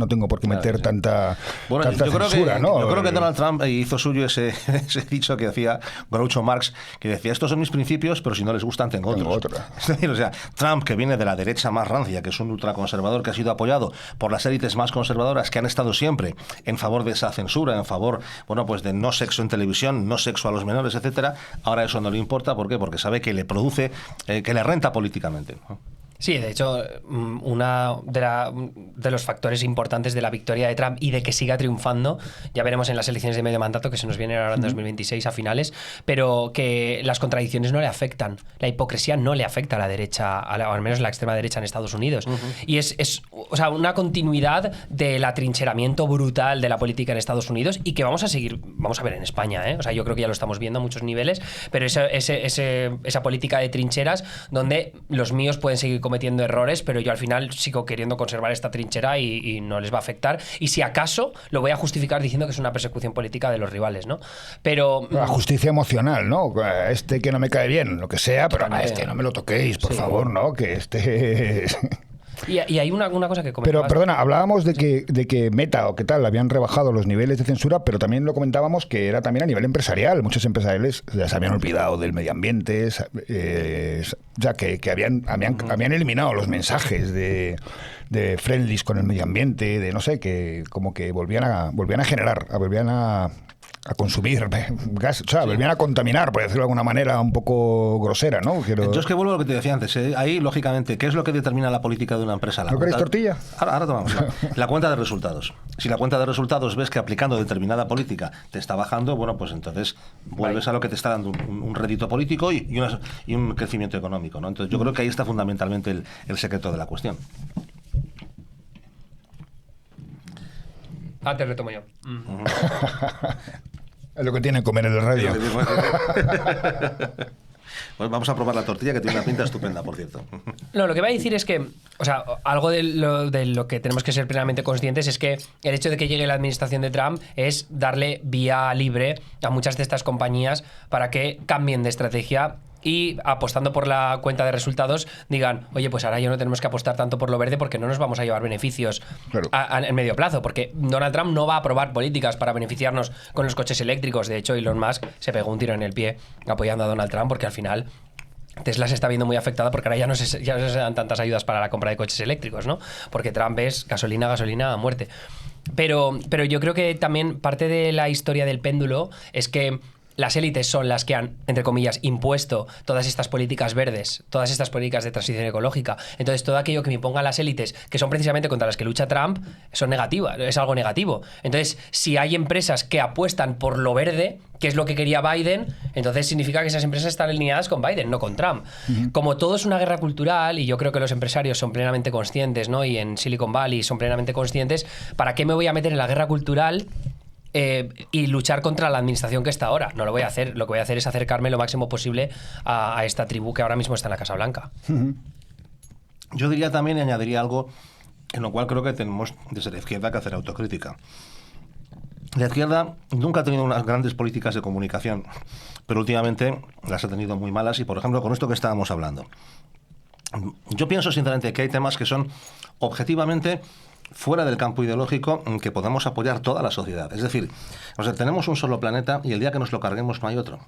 [SPEAKER 4] Bueno, Bueno,
[SPEAKER 2] tanta censura, ¿no?
[SPEAKER 4] Yo creo que Donald Trump hizo suyo ese dicho que hacía Groucho Marx, que decía, estos son mis principios, pero si no les gustan, tengo otros. Es decir, o sea, Trump, que viene de la derecha más rancia, que es un ultraconservador, que ha sido apoyado por las élites más conservadoras, que han estado siempre en favor de esa censura, en favor, bueno, pues de no sexo en televisión, no sexo a los menores, etcétera. Ahora eso no le importa, ¿por qué? Porque sabe que le produce, que le renta políticamente, ¿no?
[SPEAKER 5] Sí, de hecho, una de los factores importantes de la victoria de Trump y de que siga triunfando, ya veremos en las elecciones de medio mandato que se nos vienen ahora en 2026 a finales, pero que las contradicciones no le afectan, la hipocresía no le afecta a la derecha, o al menos la extrema derecha en Estados Unidos. Y es o sea, una continuidad del atrincheramiento brutal de la política en Estados Unidos y que vamos a ver en España, ¿eh? O sea, yo creo que ya lo estamos viendo a muchos niveles, pero esa política de trincheras donde los míos pueden seguir cometiendo errores, pero yo al final sigo queriendo conservar esta trinchera y no les va a afectar. Y si acaso lo voy a justificar diciendo que es una persecución política de los rivales, ¿no? Pero
[SPEAKER 2] la justicia emocional, ¿no? Este que no me cae bien, lo que sea, pero a este no me lo toquéis, por favor, ¿no? Que este...
[SPEAKER 5] Y hay una cosa que comentabas.
[SPEAKER 2] Pero, perdona, hablábamos de que Meta o qué tal habían rebajado los niveles de censura, pero también lo comentábamos que era también a nivel empresarial. Muchos empresariales ya se habían olvidado del medio ambiente, ya que habían eliminado los mensajes de friendlies con el medio ambiente, de no sé, que como que volvían a consumir gas, o sea, volvían a contaminar, por decirlo de alguna manera un poco grosera, ¿no?
[SPEAKER 4] Yo es que vuelvo a lo que te decía antes, ¿eh? Ahí, lógicamente, ¿qué es lo que determina la política de una empresa?
[SPEAKER 2] ¿No queréis tortilla?
[SPEAKER 4] Ahora tomamos. La cuenta de resultados. Si la cuenta de resultados ves que aplicando determinada política te está bajando, bueno, pues entonces vuelves a lo que te está dando un rédito político y un crecimiento económico, ¿no? Entonces yo creo que ahí está fundamentalmente el secreto de la cuestión.
[SPEAKER 5] Te retomo yo.
[SPEAKER 2] Es lo que tiene comer en la radio.
[SPEAKER 4] Pues vamos a probar la tortilla, que tiene una pinta estupenda, por cierto.
[SPEAKER 5] No, lo que voy a decir es que, o sea, algo de lo que tenemos que ser plenamente conscientes es que el hecho de que llegue la administración de Trump es darle vía libre a muchas de estas compañías para que cambien de estrategia y apostando por la cuenta de resultados digan, oye, pues ahora ya no tenemos que apostar tanto por lo verde porque no nos vamos a llevar beneficios en medio plazo, porque Donald Trump no va a aprobar políticas para beneficiarnos con los coches eléctricos. De hecho, Elon Musk se pegó un tiro en el pie apoyando a Donald Trump porque al final Tesla se está viendo muy afectada porque ahora ya no se dan tantas ayudas para la compra de coches eléctricos, ¿no? Porque Trump es gasolina a muerte. Pero yo creo que también parte de la historia del péndulo es que las élites son las que han, entre comillas, impuesto todas estas políticas verdes, todas estas políticas de transición ecológica. Entonces, todo aquello que me impongan las élites, que son precisamente contra las que lucha Trump, son negativas, es algo negativo. Entonces, si hay empresas que apuestan por lo verde, que es lo que quería Biden, entonces significa que esas empresas están alineadas con Biden, no con Trump. Como todo es una guerra cultural, y yo creo que los empresarios son plenamente conscientes, ¿no? Y en Silicon Valley son plenamente conscientes, ¿para qué me voy a meter en la guerra cultural y luchar contra la administración que está ahora? No lo voy a hacer. Lo que voy a hacer es acercarme lo máximo posible a esta tribu que ahora mismo está en la Casa Blanca.
[SPEAKER 4] Yo diría también, y añadiría algo en lo cual creo que tenemos desde la izquierda que hacer autocrítica. La izquierda nunca ha tenido unas grandes políticas de comunicación, pero últimamente las ha tenido muy malas, y por ejemplo con esto que estábamos hablando. Yo pienso sinceramente que hay temas que son objetivamente fuera del campo ideológico en que podemos apoyar toda la sociedad. Es decir, o sea, tenemos un solo planeta y el día que nos lo carguemos no hay otro.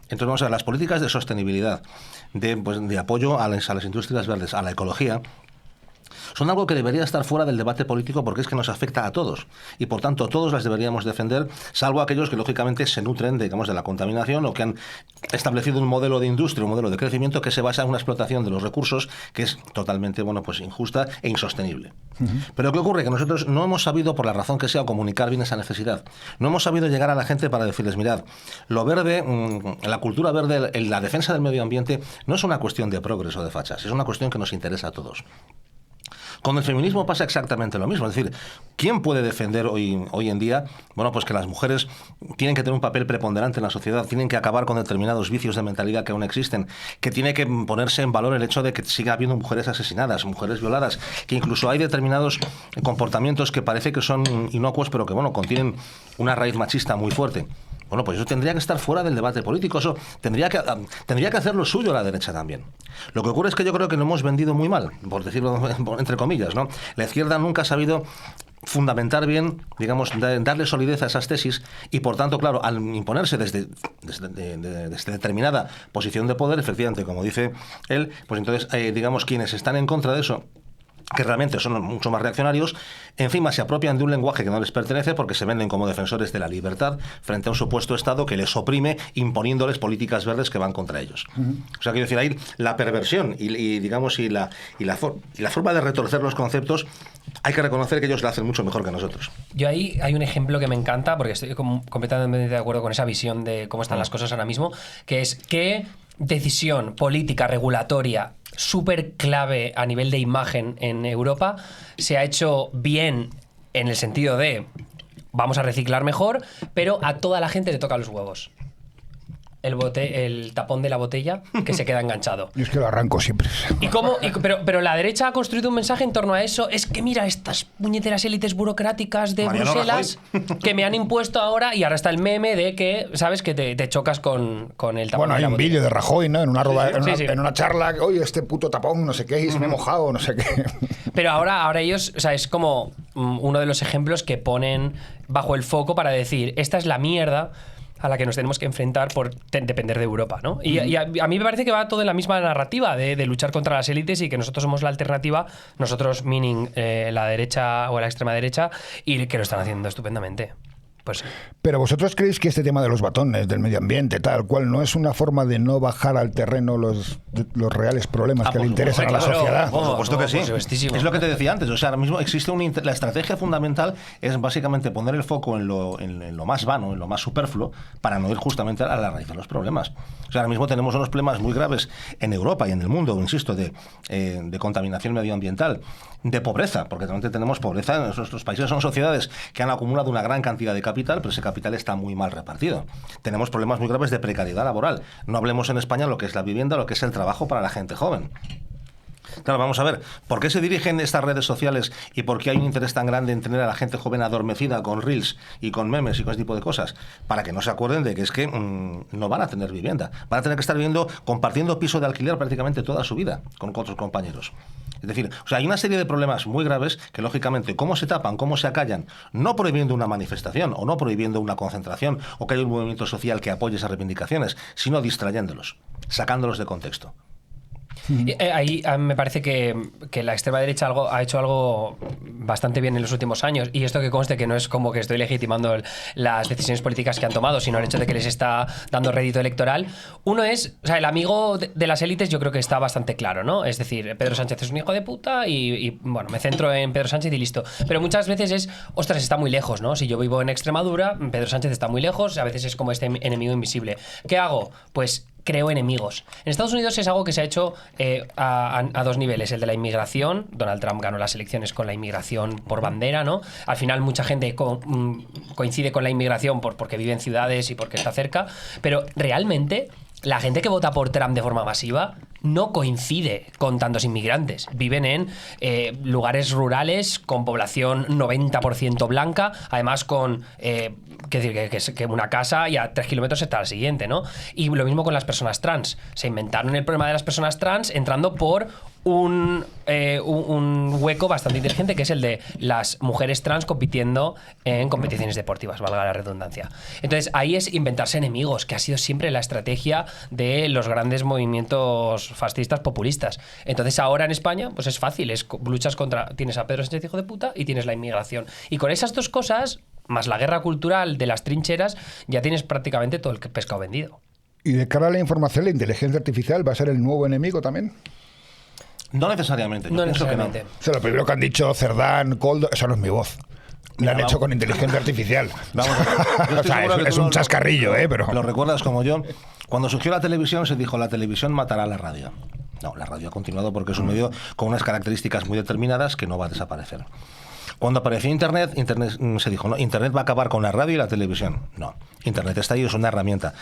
[SPEAKER 4] Entonces vamos a ver, las políticas de sostenibilidad, de apoyo a las industrias verdes, a la ecología, son algo que debería estar fuera del debate político porque es que nos afecta a todos y por tanto todos las deberíamos defender, salvo aquellos que lógicamente se nutren, digamos, de la contaminación o que han establecido un modelo de industria, un modelo de crecimiento que se basa en una explotación de los recursos que es totalmente, bueno, pues injusta e insostenible. Pero ¿qué ocurre? Que nosotros no hemos sabido, por la razón que sea, comunicar bien esa necesidad. No hemos sabido llegar a la gente para decirles, mirad, lo verde, la cultura verde, la defensa del medio ambiente no es una cuestión de progreso de fachas, es una cuestión que nos interesa a todos. Con el feminismo pasa exactamente lo mismo. Es decir, ¿quién puede defender hoy en día, bueno, pues que las mujeres tienen que tener un papel preponderante en la sociedad, tienen que acabar con determinados vicios de mentalidad que aún existen, que tiene que ponerse en valor el hecho de que siga habiendo mujeres asesinadas, mujeres violadas, que incluso hay determinados comportamientos que parece que son inocuos, pero que, bueno, contienen una raíz machista muy fuerte? Bueno, pues eso tendría que estar fuera del debate político, eso tendría que hacer lo suyo la derecha también. Lo que ocurre es que yo creo que lo hemos vendido muy mal, por decirlo entre comillas, ¿no? La izquierda nunca ha sabido fundamentar bien, digamos, darle solidez a esas tesis y, por tanto, claro, al imponerse desde determinada posición de poder, efectivamente, como dice él, pues entonces, digamos, quienes están en contra de eso, que realmente son mucho más reaccionarios, encima se apropian de un lenguaje que no les pertenece porque se venden como defensores de la libertad frente a un supuesto Estado que les oprime imponiéndoles políticas verdes que van contra ellos. O sea, quiero decir, ahí la perversión y digamos, y la forma de retorcer los conceptos, hay que reconocer que ellos la hacen mucho mejor que nosotros.
[SPEAKER 5] Yo ahí hay un ejemplo que me encanta, porque estoy completamente de acuerdo con esa visión de cómo están las cosas ahora mismo, que es qué decisión política regulatoria súper clave a nivel de imagen en Europa se ha hecho bien en el sentido de vamos a reciclar mejor, pero a toda la gente le toca los huevos. El tapón de la botella que se queda enganchado.
[SPEAKER 2] Yo es que lo arranco siempre.
[SPEAKER 5] Pero la derecha ha construido un mensaje en torno a eso. Es que mira, estas puñeteras élites burocráticas de
[SPEAKER 4] Mariano
[SPEAKER 5] Bruselas que me han impuesto ahora, y ahora está el meme de que, ¿sabes? Que te chocas con el tapón.
[SPEAKER 2] Bueno, hay un vídeo de Rajoy, ¿no? En una charla, oye, este puto tapón, no sé qué, y se me he mojado, no sé qué.
[SPEAKER 5] Pero ahora ellos, o sea, es como uno de los ejemplos que ponen bajo el foco para decir, esta es la mierda a la que nos tenemos que enfrentar por depender de Europa, ¿no? Y a mí me parece que va todo en la misma narrativa de luchar contra las élites y que nosotros somos la alternativa, nosotros meaning la derecha o la extrema derecha, y que lo están haciendo estupendamente. Pues sí.
[SPEAKER 2] Pero vosotros creéis que este tema de los batones, del medio ambiente, tal cual, ¿no es una forma de no bajar al terreno los reales problemas que le interesan a la sociedad?
[SPEAKER 4] Por supuesto que sí.
[SPEAKER 5] Supuestísimo.
[SPEAKER 4] Es lo que te decía antes. O sea, ahora mismo existe la estrategia fundamental es básicamente poner el foco en lo más vano, en lo más superfluo, para no ir justamente a la raíz de los problemas. O sea, ahora mismo tenemos unos problemas muy graves en Europa y en el mundo, insisto, de contaminación medioambiental, de pobreza, porque realmente tenemos pobreza. Nuestros países son sociedades que han acumulado una gran cantidad de capital, pero ese capital está muy mal repartido. Tenemos problemas muy graves de precariedad laboral. No hablemos en España lo que es la vivienda, lo que es el trabajo para la gente joven. Claro, vamos a ver, ¿por qué se dirigen estas redes sociales y por qué hay un interés tan grande en tener a la gente joven adormecida con reels y con memes y con ese tipo de cosas? Para que no se acuerden de que es que no van a tener vivienda. Van a tener que estar viviendo, compartiendo piso de alquiler prácticamente toda su vida con otros compañeros. Es decir, o sea, hay una serie de problemas muy graves que, lógicamente, ¿cómo se tapan, cómo se acallan? No prohibiendo una manifestación o no prohibiendo una concentración o que haya un movimiento social que apoye esas reivindicaciones, sino distrayéndolos, sacándolos de contexto.
[SPEAKER 5] Ahí me parece que la extrema derecha ha hecho algo bastante bien en los últimos años, y esto que conste que no es como que estoy legitimando las decisiones políticas que han tomado, sino el hecho de que les está dando rédito electoral. Uno es, o sea, el amigo de las élites yo creo que está bastante claro, ¿no? Es decir, Pedro Sánchez es un hijo de puta y bueno, me centro en Pedro Sánchez y listo. Pero muchas veces es, ostras, está muy lejos, ¿no? Si yo vivo en Extremadura, Pedro Sánchez está muy lejos, a veces es como este enemigo invisible. ¿Qué hago? Pues creo enemigos. En Estados Unidos es algo que se ha hecho a dos niveles. El de la inmigración. Donald Trump ganó las elecciones con la inmigración por bandera, ¿no? Al final mucha gente coincide con la inmigración porque vive en ciudades y porque está cerca, pero realmente la gente que vota por Trump de forma masiva no coincide con tantos inmigrantes. Viven en lugares rurales con población 90% blanca, además con que una casa y a 3 kilómetros está la siguiente, ¿no? Y lo mismo con las personas trans. Se inventaron el problema de las personas trans entrando por un hueco bastante inteligente, que es el de las mujeres trans compitiendo en competiciones deportivas, valga la redundancia. Entonces ahí es inventarse enemigos, que ha sido siempre la estrategia de los grandes movimientos fascistas populistas. Entonces ahora en España pues es fácil, tienes a Pedro Sánchez hijo de puta y tienes la inmigración, y con esas dos cosas más la guerra cultural de las trincheras ya tienes prácticamente todo el pescado vendido.
[SPEAKER 2] Y de cara a la información, la inteligencia artificial va a ser el nuevo enemigo también.
[SPEAKER 4] No necesariamente. Yo pienso que no.
[SPEAKER 2] O sea, lo primero que han dicho Cerdán, Coldo, esa no es mi voz. La han hecho con inteligencia artificial.
[SPEAKER 4] Vamos a ver.
[SPEAKER 2] O sea, es un chascarrillo, pero...
[SPEAKER 4] Lo recuerdas como yo. Cuando surgió la televisión se dijo, la televisión matará a la radio. No, la radio ha continuado porque es un medio con unas características muy determinadas que no va a desaparecer. Cuando apareció Internet se dijo, no, Internet va a acabar con la radio y la televisión. No, Internet está ahí, es una herramienta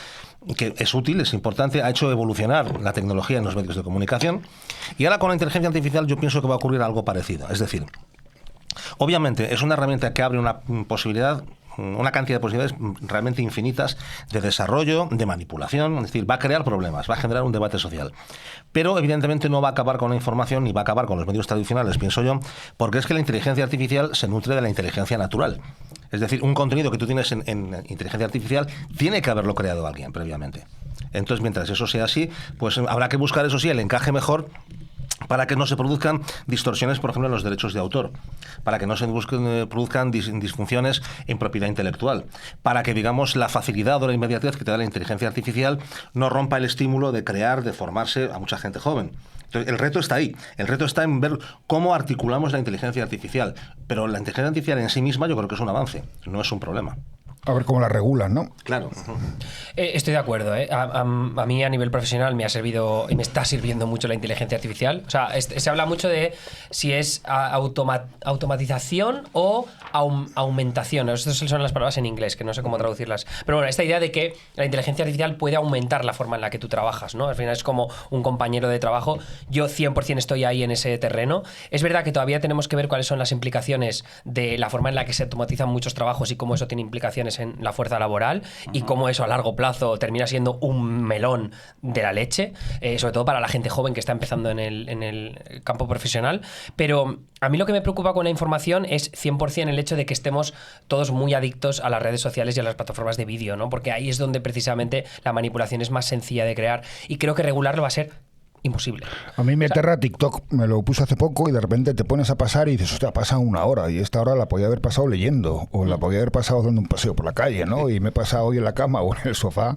[SPEAKER 4] que es útil, es importante, ha hecho evolucionar la tecnología en los medios de comunicación, y ahora con la inteligencia artificial yo pienso que va a ocurrir algo parecido. Es decir, obviamente es una herramienta que abre una posibilidad una cantidad de posibilidades realmente infinitas de desarrollo, de manipulación, es decir, va a crear problemas, va a generar un debate social. Pero evidentemente no va a acabar con la información ni va a acabar con los medios tradicionales, pienso yo, porque es que la inteligencia artificial se nutre de la inteligencia natural. Es decir, un contenido que tú tienes en inteligencia artificial tiene que haberlo creado alguien previamente. Entonces, mientras eso sea así, pues habrá que buscar, eso sí, el encaje mejor para que no se produzcan distorsiones, por ejemplo, en los derechos de autor, para que no se produzcan disfunciones en propiedad intelectual, para que, digamos, la facilidad o la inmediatez que te da la inteligencia artificial no rompa el estímulo de crear, de formarse a mucha gente joven. Entonces, el reto está ahí. El reto está en ver cómo articulamos la inteligencia artificial. Pero la inteligencia artificial en sí misma yo creo que es un avance, no es un problema.
[SPEAKER 2] A ver cómo la regulan, ¿no?
[SPEAKER 4] Claro.
[SPEAKER 5] Estoy de acuerdo, ¿eh? A mí a nivel profesional me ha servido y me está sirviendo mucho la inteligencia artificial. O sea, se habla mucho de si es automatización o aumentación. Estas son las palabras en inglés, que no sé cómo traducirlas. Pero bueno, esta idea de que la inteligencia artificial puede aumentar la forma en la que tú trabajas, ¿no? Al final es como un compañero de trabajo. Yo 100% estoy ahí en ese terreno. Es verdad que todavía tenemos que ver cuáles son las implicaciones de la forma en la que se automatizan muchos trabajos y cómo eso tiene implicaciones en la fuerza laboral y cómo eso a largo plazo termina siendo un melón de la leche, sobre todo para la gente joven que está empezando en el campo profesional. Pero a mí lo que me preocupa con la información es 100% el hecho de que estemos todos muy adictos a las redes sociales y a las plataformas de vídeo, ¿no? Porque ahí es donde precisamente la manipulación es más sencilla de crear y creo que regularlo va a ser imposible.
[SPEAKER 2] A mí me aterra TikTok, me lo puse hace poco y de repente te pones a pasar y dices, hostia, pasa una hora y esta hora la podía haber pasado leyendo o la podía haber pasado dando un paseo por la calle, ¿no? Y me he pasado hoy en la cama o en el sofá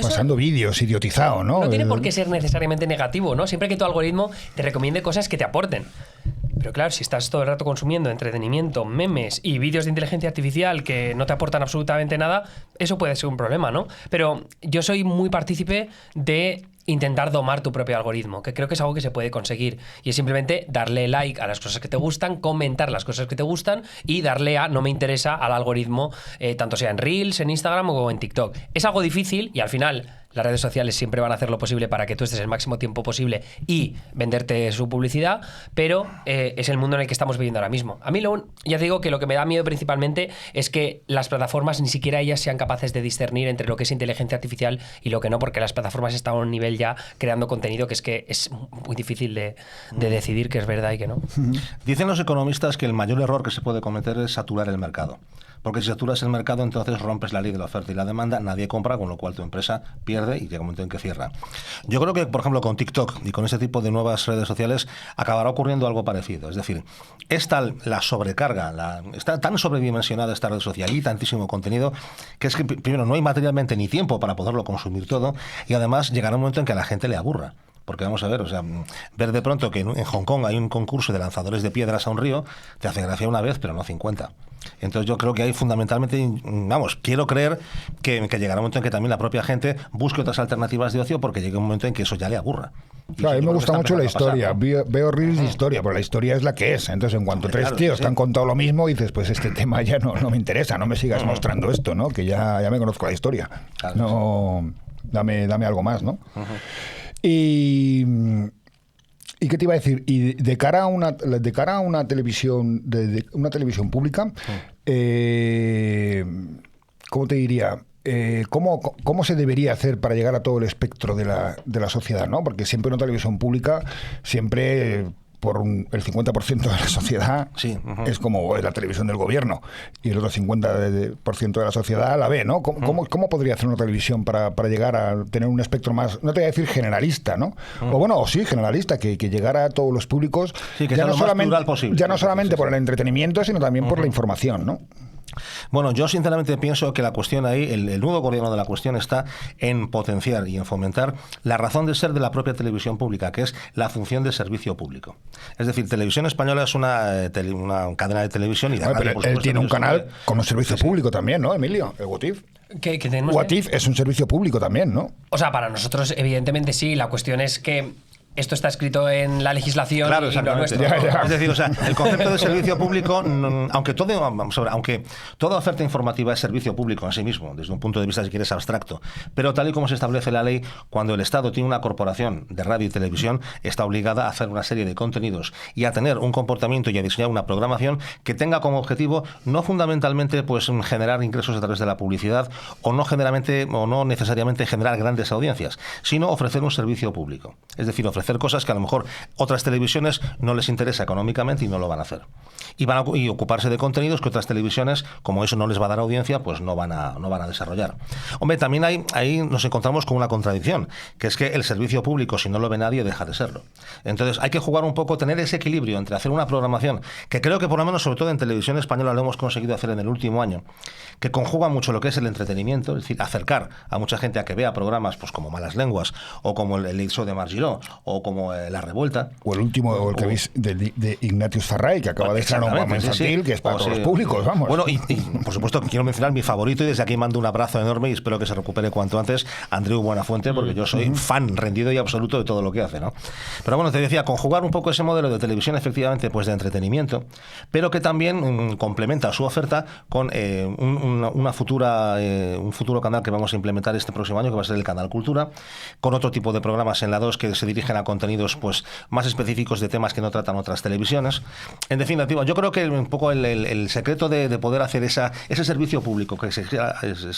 [SPEAKER 2] pasando vídeos, idiotizado, ¿no?
[SPEAKER 5] No tiene por qué ser necesariamente negativo, ¿no? Siempre que tu algoritmo te recomiende cosas que te aporten. Pero claro, si estás todo el rato consumiendo entretenimiento, memes y vídeos de inteligencia artificial que no te aportan absolutamente nada, eso puede ser un problema, ¿no? Pero yo soy muy partícipe de intentar domar tu propio algoritmo, que creo que es algo que se puede conseguir. Y es simplemente darle like a las cosas que te gustan, comentar las cosas que te gustan y darle a no me interesa al algoritmo, tanto sea en Reels, en Instagram o en TikTok. Es algo difícil y al final las redes sociales siempre van a hacer lo posible para que tú estés el máximo tiempo posible y venderte su publicidad, pero es el mundo en el que estamos viviendo ahora mismo. A mí ya te digo que lo que me da miedo principalmente es que las plataformas ni siquiera ellas sean capaces de discernir entre lo que es inteligencia artificial y lo que no, porque las plataformas están a un nivel ya creando contenido que es muy difícil de decidir qué es verdad y qué no.
[SPEAKER 4] Dicen los economistas que el mayor error que se puede cometer es saturar el mercado. Porque si saturas el mercado, entonces rompes la ley de la oferta y la demanda, nadie compra, con lo cual tu empresa pierde y llega un momento en que cierra. Yo creo que, por ejemplo, con TikTok y con este tipo de nuevas redes sociales acabará ocurriendo algo parecido. Es decir, es tal la sobrecarga, está tan sobredimensionada esta red social y tantísimo contenido que es que, primero, no hay materialmente ni tiempo para poderlo consumir todo y además llegará un momento en que a la gente le aburra. Porque vamos a ver, o sea, ver de pronto que en Hong Kong hay un concurso de lanzadores de piedras a un río, te hace gracia una vez, pero no 50. Entonces yo creo que hay fundamentalmente, quiero creer que llegará un momento en que también la propia gente busque otras alternativas de ocio porque llega un momento en que eso ya le aburra.
[SPEAKER 2] Claro, a mí me gusta mucho la historia, veo reels de historia, pero la historia es la que es. Entonces en cuanto tres tíos te han contado lo mismo, dices, pues este tema ya no me interesa, no me sigas mostrando esto, ¿no? Que ya me conozco la historia. Claro, no, dame algo más, ¿no? ¿Y qué te iba a decir? Y de cara a una televisión, una televisión pública, ¿cómo te diría? ¿Cómo se debería hacer para llegar a todo el espectro de la sociedad, ¿no? Porque siempre una televisión pública, por el 50% de la sociedad es como la televisión del gobierno y el otro 50% de la sociedad la ve, ¿no? ¿Cómo podría hacer una televisión para llegar a tener un espectro más, no te voy a decir generalista, ¿no? O sí, generalista, que llegara a todos los públicos,
[SPEAKER 4] que ya no solamente, posible,
[SPEAKER 2] ya no solamente por el entretenimiento, sino también por la información, ¿no?
[SPEAKER 4] Bueno, yo sinceramente pienso que la cuestión ahí, el nudo gordiano de la cuestión está en potenciar y en fomentar la razón de ser de la propia televisión pública, que es la función de servicio público. Es decir, Televisión Española es una cadena de televisión y de radio,
[SPEAKER 2] pero
[SPEAKER 4] por
[SPEAKER 2] él
[SPEAKER 4] supuesto,
[SPEAKER 2] tiene un canal con un servicio público también, ¿no, Emilio? El WOTIF.
[SPEAKER 5] ¿Qué tenemos?
[SPEAKER 2] WOTIF es un servicio público también, ¿no?
[SPEAKER 5] O sea, para nosotros, evidentemente sí. La cuestión es que esto está escrito en la legislación
[SPEAKER 4] Claro,
[SPEAKER 5] y no nuestro.
[SPEAKER 4] Es decir, o sea, el concepto de servicio público, aunque toda oferta informativa es servicio público en sí mismo, desde un punto de vista, si quieres, abstracto, pero tal y como se establece la ley, cuando el Estado tiene una corporación de radio y televisión, está obligada a hacer una serie de contenidos y a tener un comportamiento y a diseñar una programación que tenga como objetivo no fundamentalmente pues generar ingresos a través de la publicidad o no necesariamente generar grandes audiencias, sino ofrecer un servicio público. Es decir, ofrecer cosas que a lo mejor otras televisiones no les interesa económicamente y no lo van a hacer. Y ocuparse de contenidos que otras televisiones, como eso no les va a dar audiencia, pues no van a desarrollar. Hombre, también ahí nos encontramos con una contradicción, que es que el servicio público, si no lo ve nadie, deja de serlo. Entonces hay que jugar un poco, tener ese equilibrio entre hacer una programación, que creo que por lo menos, sobre todo en televisión española, lo hemos conseguido hacer en el último año, que conjuga mucho lo que es el entretenimiento, es decir, acercar a mucha gente a que vea programas pues como Malas Lenguas, o como el show de Marc Giró, o como La Revuelta.
[SPEAKER 2] O el último, el que veis de Ignatius Farray, que acaba de estrenar un programa infantil, que es para todos los públicos, vamos.
[SPEAKER 4] Bueno, y por supuesto quiero mencionar mi favorito, y desde aquí mando un abrazo enorme y espero que se recupere cuanto antes, Andreu Buenafuente, porque yo soy fan rendido y absoluto de todo lo que hace, ¿no? Pero bueno, te decía, conjugar un poco ese modelo de televisión, efectivamente, pues de entretenimiento, pero que también complementa su oferta con un futuro canal que vamos a implementar este próximo año, que va a ser el Canal Cultura, con otro tipo de programas en la 2 que se dirigen a contenidos pues más específicos de temas que no tratan otras televisiones. En definitiva, yo creo que un poco el secreto de poder hacer ese servicio público que se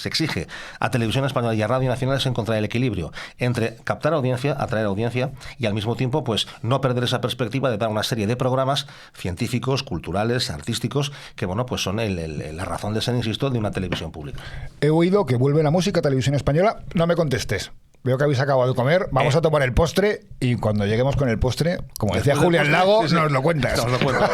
[SPEAKER 4] exige a Televisión Española y a Radio Nacional es encontrar el equilibrio entre captar audiencia, atraer audiencia y al mismo tiempo pues no perder esa perspectiva de dar una serie de programas científicos, culturales, artísticos, que bueno, pues son la razón de ser, insisto, de una televisión pública.
[SPEAKER 2] He oído que vuelve la música a Televisión Española. No me contestes. Veo que habéis acabado de comer, vamos a tomar el postre y cuando lleguemos con el postre, como decía Julián Lago, nos lo cuentas.
[SPEAKER 4] Nos lo cuento.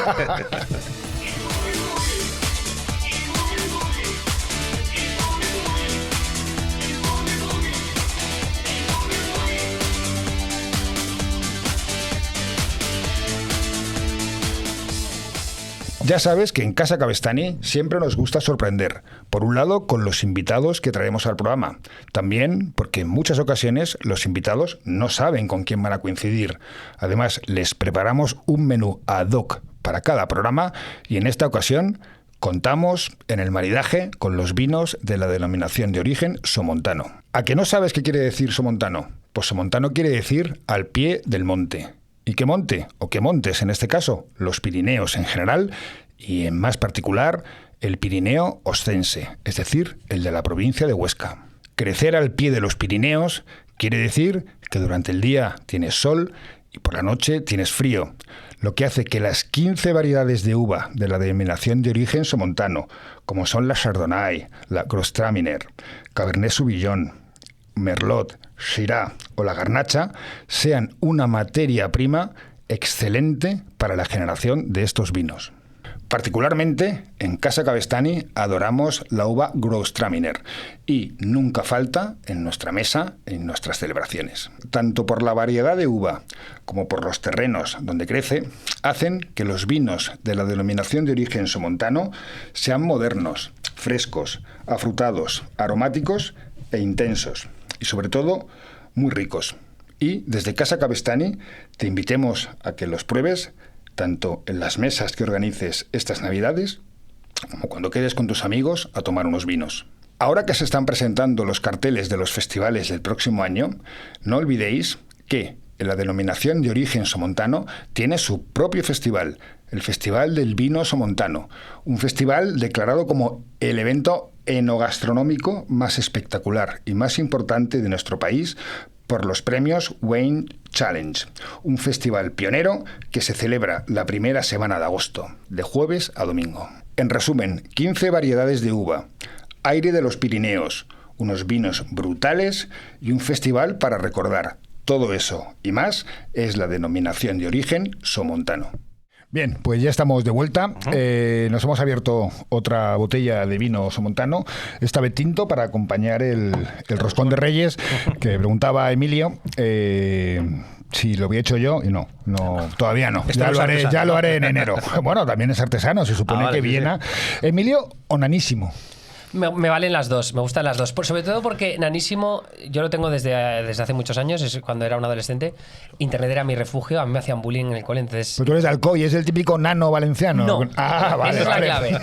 [SPEAKER 2] Ya sabes que en Casa Cabestany siempre nos gusta sorprender. Por un lado, con los invitados que traemos al programa. También porque en muchas ocasiones los invitados no saben con quién van a coincidir. Además, les preparamos un menú ad hoc para cada programa y en esta ocasión contamos en el maridaje con los vinos de la denominación de origen somontano. ¿A que no sabes qué quiere decir somontano? Pues somontano quiere decir al pie del monte. ¿Y qué monte? ¿O qué montes en este caso? Los Pirineos en general y en más particular el Pirineo oscense, es decir, el de la provincia de Huesca. Crecer al pie de los Pirineos quiere decir que durante el día tienes sol y por la noche tienes frío, lo que hace que las 15 variedades de uva de la denominación de origen somontano, como son la Chardonnay, la Gewürztraminer, Cabernet Sauvignon, Merlot, Syrah o la Garnacha, sean una materia prima excelente para la generación de estos vinos. Particularmente, en Casa Cabestany adoramos la uva Gewürztraminer y nunca falta en nuestra mesa, en nuestras celebraciones. Tanto por la variedad de uva como por los terrenos donde crece, hacen que los vinos de la denominación de origen somontano sean modernos, frescos, afrutados, aromáticos e intensos. Y sobre todo, muy ricos. Y desde Casa Cabestany te invitemos a que los pruebes tanto en las mesas que organices estas Navidades como cuando quedes con tus amigos a tomar unos vinos. Ahora que se están presentando los carteles de los festivales del próximo año, no olvidéis que la denominación de origen somontano tiene su propio festival, el Festival del Vino Somontano, un festival declarado como el evento enogastronómico más espectacular y más importante de nuestro país por los premios Wine Challenge, un festival pionero que se celebra la primera semana de agosto, de jueves a domingo. En resumen, 15 variedades de uva, aire de los Pirineos, unos vinos brutales y un festival para recordar. Todo eso y más es la denominación de origen somontano. Bien, pues ya estamos de vuelta. Nos hemos abierto otra botella de vino somontano, esta vez tinto, para acompañar el roscón de Reyes, que preguntaba Emilio si lo había hecho yo, y no, todavía no. Ya lo haré en enero. Bueno, también es artesano, se supone que Viena. Sí. Emilio, onanísimo.
[SPEAKER 5] Me valen las dos, me gustan las dos. Sobre todo porque Nanísimo, yo lo tengo desde hace muchos años, es cuando era un adolescente. Internet era mi refugio, a mí me hacían bullying en el cole, entonces...
[SPEAKER 2] Pero tú eres de Alcoy, es el típico nano valenciano.
[SPEAKER 5] No,
[SPEAKER 2] Vale,
[SPEAKER 5] esa es
[SPEAKER 2] vale.
[SPEAKER 5] la clave.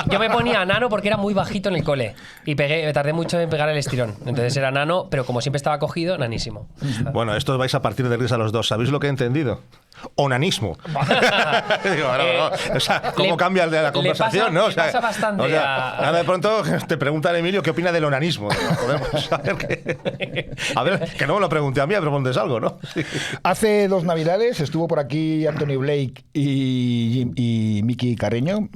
[SPEAKER 5] Yo me ponía nano porque era muy bajito en el cole y me tardé mucho en pegar el estirón. Entonces era nano, pero como siempre estaba cogido, Nanísimo.
[SPEAKER 4] Bueno, esto vais a partir de risa los dos. ¿Sabéis lo que he entendido? Onanismo. Digo, no. O sea, ¿cómo cambia el de la conversación? ¿no? O sea,
[SPEAKER 5] pasa bastante
[SPEAKER 4] ahora de pronto te pregunta Emilio qué opina del onanismo. Digo, joder, pues, a ver, que no me lo pregunte a mí, me preguntes algo, ¿no? Sí.
[SPEAKER 2] Hace 2 Navidades estuvo por aquí Anthony Blake y Miki Carreño,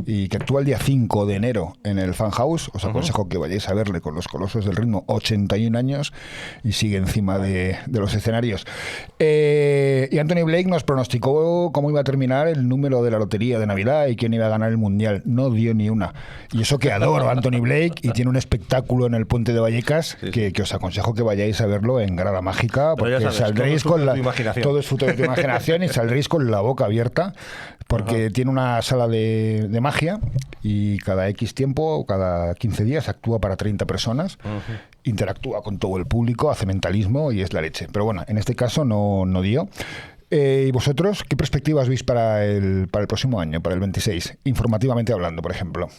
[SPEAKER 2] y que actúa el día 5 de enero en el Fan House. Os aconsejo que vayáis a verle con los Colosos del Ritmo, 81 años, y sigue encima de los escenarios. Y Anthony Blake nos pronosticó cómo iba a terminar el número de la lotería de Navidad y quién iba a ganar el Mundial. No dio ni una. Y eso que adoro a Anthony Blake, y tiene un espectáculo en el Puente de Vallecas que os aconsejo que vayáis a verlo en Grada Mágica, porque sabes, saldréis con todo es fruto de tu imaginación y saldréis con la boca abierta, porque tiene una sala de magia y cada X tiempo, cada 15 días actúa para 30 personas. Interactúa con todo el público, hace mentalismo y es la leche. Pero bueno, en este caso no dio. ¿Y vosotros qué perspectivas veis para el próximo año, para el 26? Informativamente hablando, por ejemplo.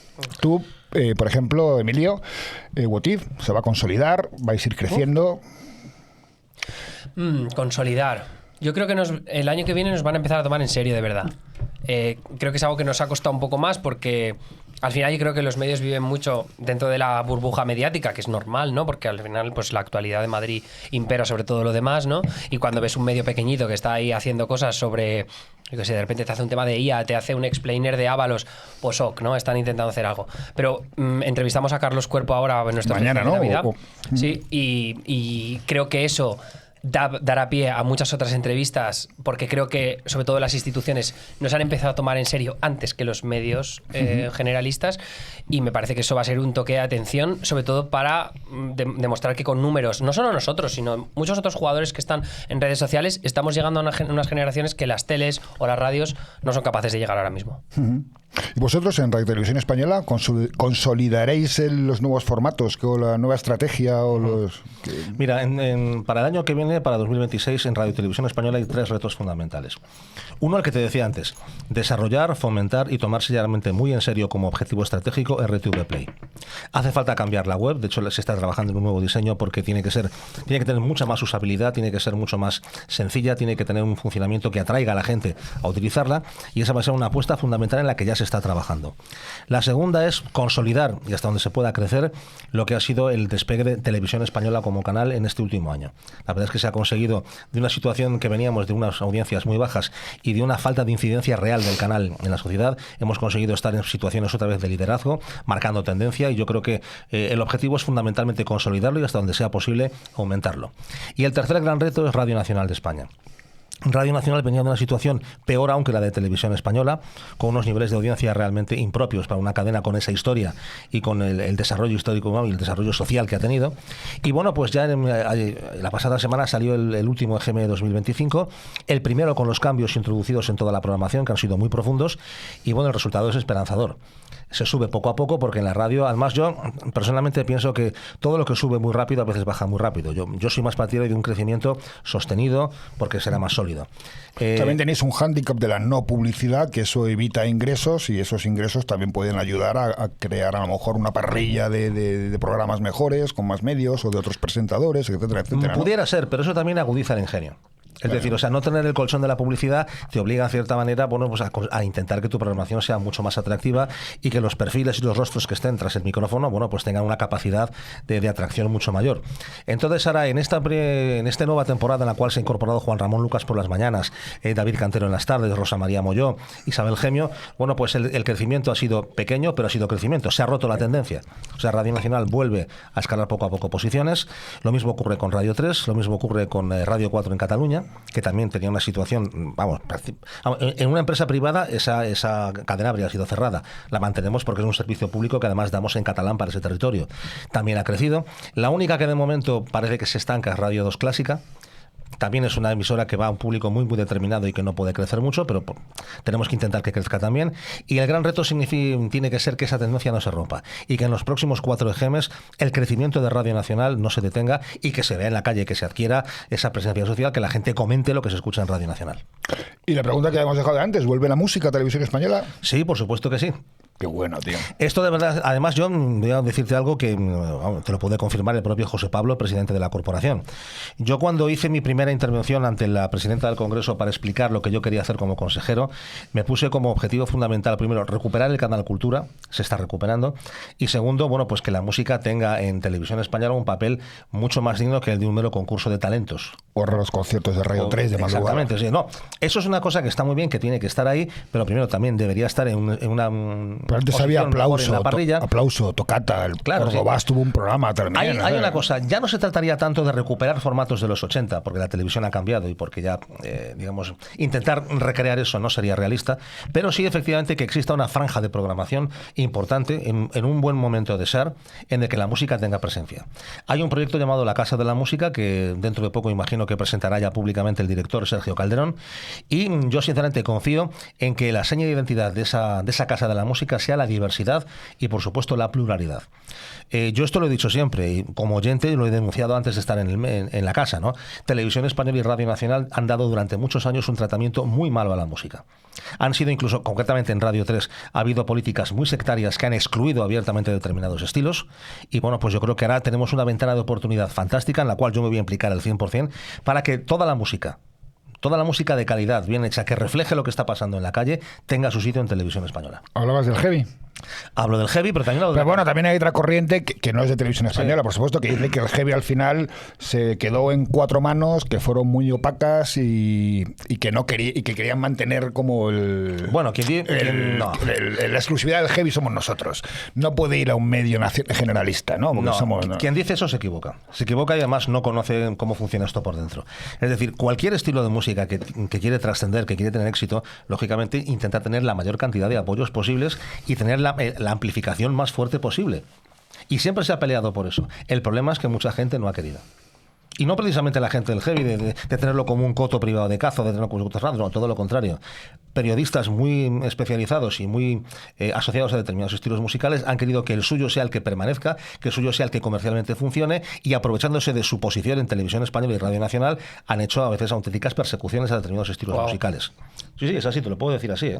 [SPEAKER 2] Tú, por ejemplo, Emilio, What If se va a consolidar, vais a ir creciendo.
[SPEAKER 5] Consolidar. Yo creo que el año que viene nos van a empezar a tomar en serio, de verdad. Creo que es algo que nos ha costado un poco más porque al final yo creo que los medios viven mucho dentro de la burbuja mediática, que es normal, ¿no? Porque al final pues la actualidad de Madrid impera sobre todo lo demás, ¿no? Y cuando ves un medio pequeñito que está ahí haciendo cosas sobre, yo qué sé, de repente te hace un tema de IA, te hace un explainer de Ábalos, pues ok, ¿no? Están intentando hacer algo. Pero entrevistamos a Carlos Cuerpo ahora en nuestra
[SPEAKER 2] mañana, ¿no?
[SPEAKER 5] Navidad. Sí, y creo que eso dará pie a muchas otras entrevistas, porque creo que sobre todo las instituciones nos han empezado a tomar en serio antes que los medios generalistas, y me parece que eso va a ser un toque de atención, sobre todo para demostrar que con números, no solo nosotros, sino muchos otros jugadores que están en redes sociales, estamos llegando a unas generaciones que las teles o las radios no son capaces de llegar ahora mismo.
[SPEAKER 2] ¿Y vosotros en Radio Televisión Española consolidaréis los nuevos formatos o la nueva estrategia?
[SPEAKER 4] Mira, para el año que viene, para 2026, en Radio Televisión Española hay 3 retos fundamentales. Uno, el que te decía antes: desarrollar, fomentar y tomarse realmente muy en serio como objetivo estratégico RTV Play. Hace falta cambiar la web, de hecho se está trabajando en un nuevo diseño porque tiene que tener mucha más usabilidad, tiene que ser mucho más sencilla, tiene que tener un funcionamiento que atraiga a la gente a utilizarla, y esa va a ser una apuesta fundamental en la que ya se está trabajando. La segunda es consolidar, y hasta donde se pueda crecer, lo que ha sido el despegue de Televisión Española como canal en este último año. La verdad es que se ha conseguido, de una situación que veníamos de unas audiencias muy bajas y de una falta de incidencia real del canal en la sociedad, hemos conseguido estar en situaciones otra vez de liderazgo, marcando tendencia, y yo creo que el objetivo es fundamentalmente consolidarlo y hasta donde sea posible aumentarlo. Y el tercer gran reto es Radio Nacional de España. Radio Nacional venía de una situación peor aún que la de Televisión Española, con unos niveles de audiencia realmente impropios para una cadena con esa historia y con el desarrollo histórico y el desarrollo social que ha tenido. Y bueno, pues ya la pasada semana salió el último EGM 2025, el primero con los cambios introducidos en toda la programación, que han sido muy profundos, y bueno, el resultado es esperanzador. Se sube poco a poco, porque en la radio, además, yo personalmente pienso que todo lo que sube muy rápido a veces baja muy rápido. Yo soy más partidario de un crecimiento sostenido, porque será más sólido.
[SPEAKER 2] También tenéis un hándicap de la no publicidad, que eso evita ingresos, y esos ingresos también pueden ayudar a crear a lo mejor una parrilla de programas mejores, con más medios o de otros presentadores, etcétera, etcétera, ¿no?
[SPEAKER 4] Pudiera ser, pero eso también agudiza el ingenio. Es decir, o sea, no tener el colchón de la publicidad te obliga, en cierta manera, bueno, pues a intentar que tu programación sea mucho más atractiva y que los perfiles y los rostros que estén tras el micrófono, bueno, pues tengan una capacidad de atracción mucho mayor. Entonces, ahora, en esta nueva temporada en la cual se ha incorporado Juan Ramón Lucas por las mañanas, David Cantero en las tardes, Rosa María Molló, Isabel Gemio, bueno, pues el crecimiento ha sido pequeño, pero ha sido crecimiento. Se ha roto la tendencia. O sea, Radio Nacional vuelve a escalar poco a poco posiciones. Lo mismo ocurre con Radio 3, lo mismo ocurre con Radio 4 en Cataluña, que también tenía una situación, vamos, en una empresa privada esa cadena habría sido cerrada. La mantenemos porque es un servicio público que además damos en catalán para ese territorio. También ha crecido. La única que de momento parece que se estanca es Radio 2 Clásica, También es una emisora que va a un público muy, muy determinado y que no puede crecer mucho, pero tenemos que intentar que crezca también. Y el gran reto tiene que ser que esa tendencia no se rompa y que en los próximos 4 EGMs el crecimiento de Radio Nacional no se detenga y que se vea en la calle, que se adquiera esa presencia social, que la gente comente lo que se escucha en Radio Nacional.
[SPEAKER 2] Y la pregunta que habíamos dejado de antes, ¿vuelve la música a Televisión Española?
[SPEAKER 4] Sí, por supuesto que sí.
[SPEAKER 2] Qué bueno, tío.
[SPEAKER 4] Esto de verdad, además yo voy a decirte algo que te lo puede confirmar el propio José Pablo, presidente de la corporación. Yo cuando hice mi primera intervención ante la presidenta del Congreso para explicar lo que yo quería hacer como consejero, me puse como objetivo fundamental, primero, recuperar el canal Cultura, se está recuperando, y segundo, bueno, pues que la música tenga en Televisión Española un papel mucho más digno que el de un mero concurso de talentos.
[SPEAKER 2] O los conciertos de Radio 3 de madrugada.
[SPEAKER 4] Exactamente, sí. No, eso es una cosa que está muy bien, que tiene que estar ahí, pero primero también debería estar en una...
[SPEAKER 2] Pero antes había aplauso,
[SPEAKER 4] en la parrilla.
[SPEAKER 2] Aplauso, tocata, el Cordobás sí. Tuvo un programa también.
[SPEAKER 4] Hay una cosa, ya no se trataría tanto de recuperar formatos de los 80, porque la televisión ha cambiado y porque ya, digamos, intentar recrear eso no sería realista, pero sí efectivamente que exista una franja de programación importante en un buen momento de ser, en el que la música tenga presencia. Hay un proyecto llamado La Casa de la Música, que dentro de poco imagino que presentará ya públicamente el director Sergio Calderón, y yo sinceramente confío en que la seña de identidad de esa Casa de la Música sea la diversidad y por supuesto la pluralidad. Yo esto lo he dicho siempre y como oyente lo he denunciado antes de estar en la casa, ¿no? Televisión Española y Radio Nacional han dado durante muchos años un tratamiento muy malo a la música. Han sido incluso, concretamente en Radio 3, ha habido políticas muy sectarias que han excluido abiertamente determinados estilos y bueno, pues yo creo que ahora tenemos una ventana de oportunidad fantástica en la cual yo me voy a implicar al 100% para que toda la música de calidad, bien hecha, que refleje lo que está pasando en la calle, tenga su sitio en Televisión Española.
[SPEAKER 2] ¿Hablabas del heavy?
[SPEAKER 4] Hablo del heavy, pero también hablo
[SPEAKER 2] Pero bueno, también hay otra corriente que no es de Televisión Española, por supuesto, que dice que el heavy al final se quedó en 4 manos, que fueron muy opacas y que no querían mantener como el...
[SPEAKER 4] Bueno,
[SPEAKER 2] la exclusividad del heavy somos nosotros. No puede ir a un medio generalista, ¿no? Porque
[SPEAKER 4] quien dice eso se equivoca. Se equivoca y además no conoce cómo funciona esto por dentro. Es decir, cualquier estilo de música que quiere trascender, que quiere tener éxito, lógicamente intenta tener la mayor cantidad de apoyos posibles y tener la amplificación más fuerte posible. Y siempre se ha peleado por eso. El problema es que mucha gente no ha querido. Y no precisamente la gente del heavy, de tenerlo como un coto privado de caza, de tenerlo como un coto random, no, todo lo contrario. Periodistas muy especializados y muy asociados a determinados estilos musicales han querido que el suyo sea el que permanezca, que el suyo sea el que comercialmente funcione y aprovechándose de su posición en Televisión Española y Radio Nacional han hecho a veces auténticas persecuciones a determinados estilos musicales. Sí, es así, te lo puedo decir así.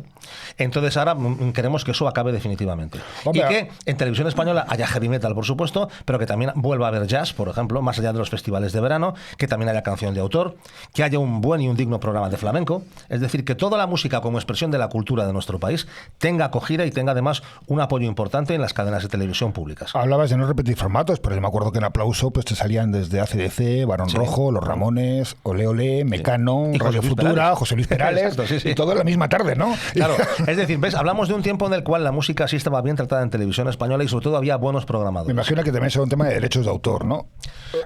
[SPEAKER 4] Entonces ahora queremos que eso acabe definitivamente. Hombre, y que en Televisión Española haya heavy metal, por supuesto, pero que también vuelva a haber jazz, por ejemplo, más allá de los festivales de verano, que también haya canción de autor, que haya un buen y un digno programa de flamenco, es decir, que toda la música como expresión de la cultura de nuestro país tenga acogida y tenga además un apoyo importante en las cadenas de televisión públicas.
[SPEAKER 2] Hablabas de no repetir formatos, pero yo me acuerdo que en Aplauso pues te salían desde ACDC, Barón Rojo, Los Ramones, Ole Ole, Mecano, Radio Futura, José Luis Perales, exacto, y todo en la misma tarde, ¿no?
[SPEAKER 4] Claro, es decir, ¿ves? Hablamos de un tiempo en el cual la música sí estaba bien tratada en Televisión Española y sobre todo había buenos programadores.
[SPEAKER 2] Me imagino que también será un tema de derechos de autor, ¿no?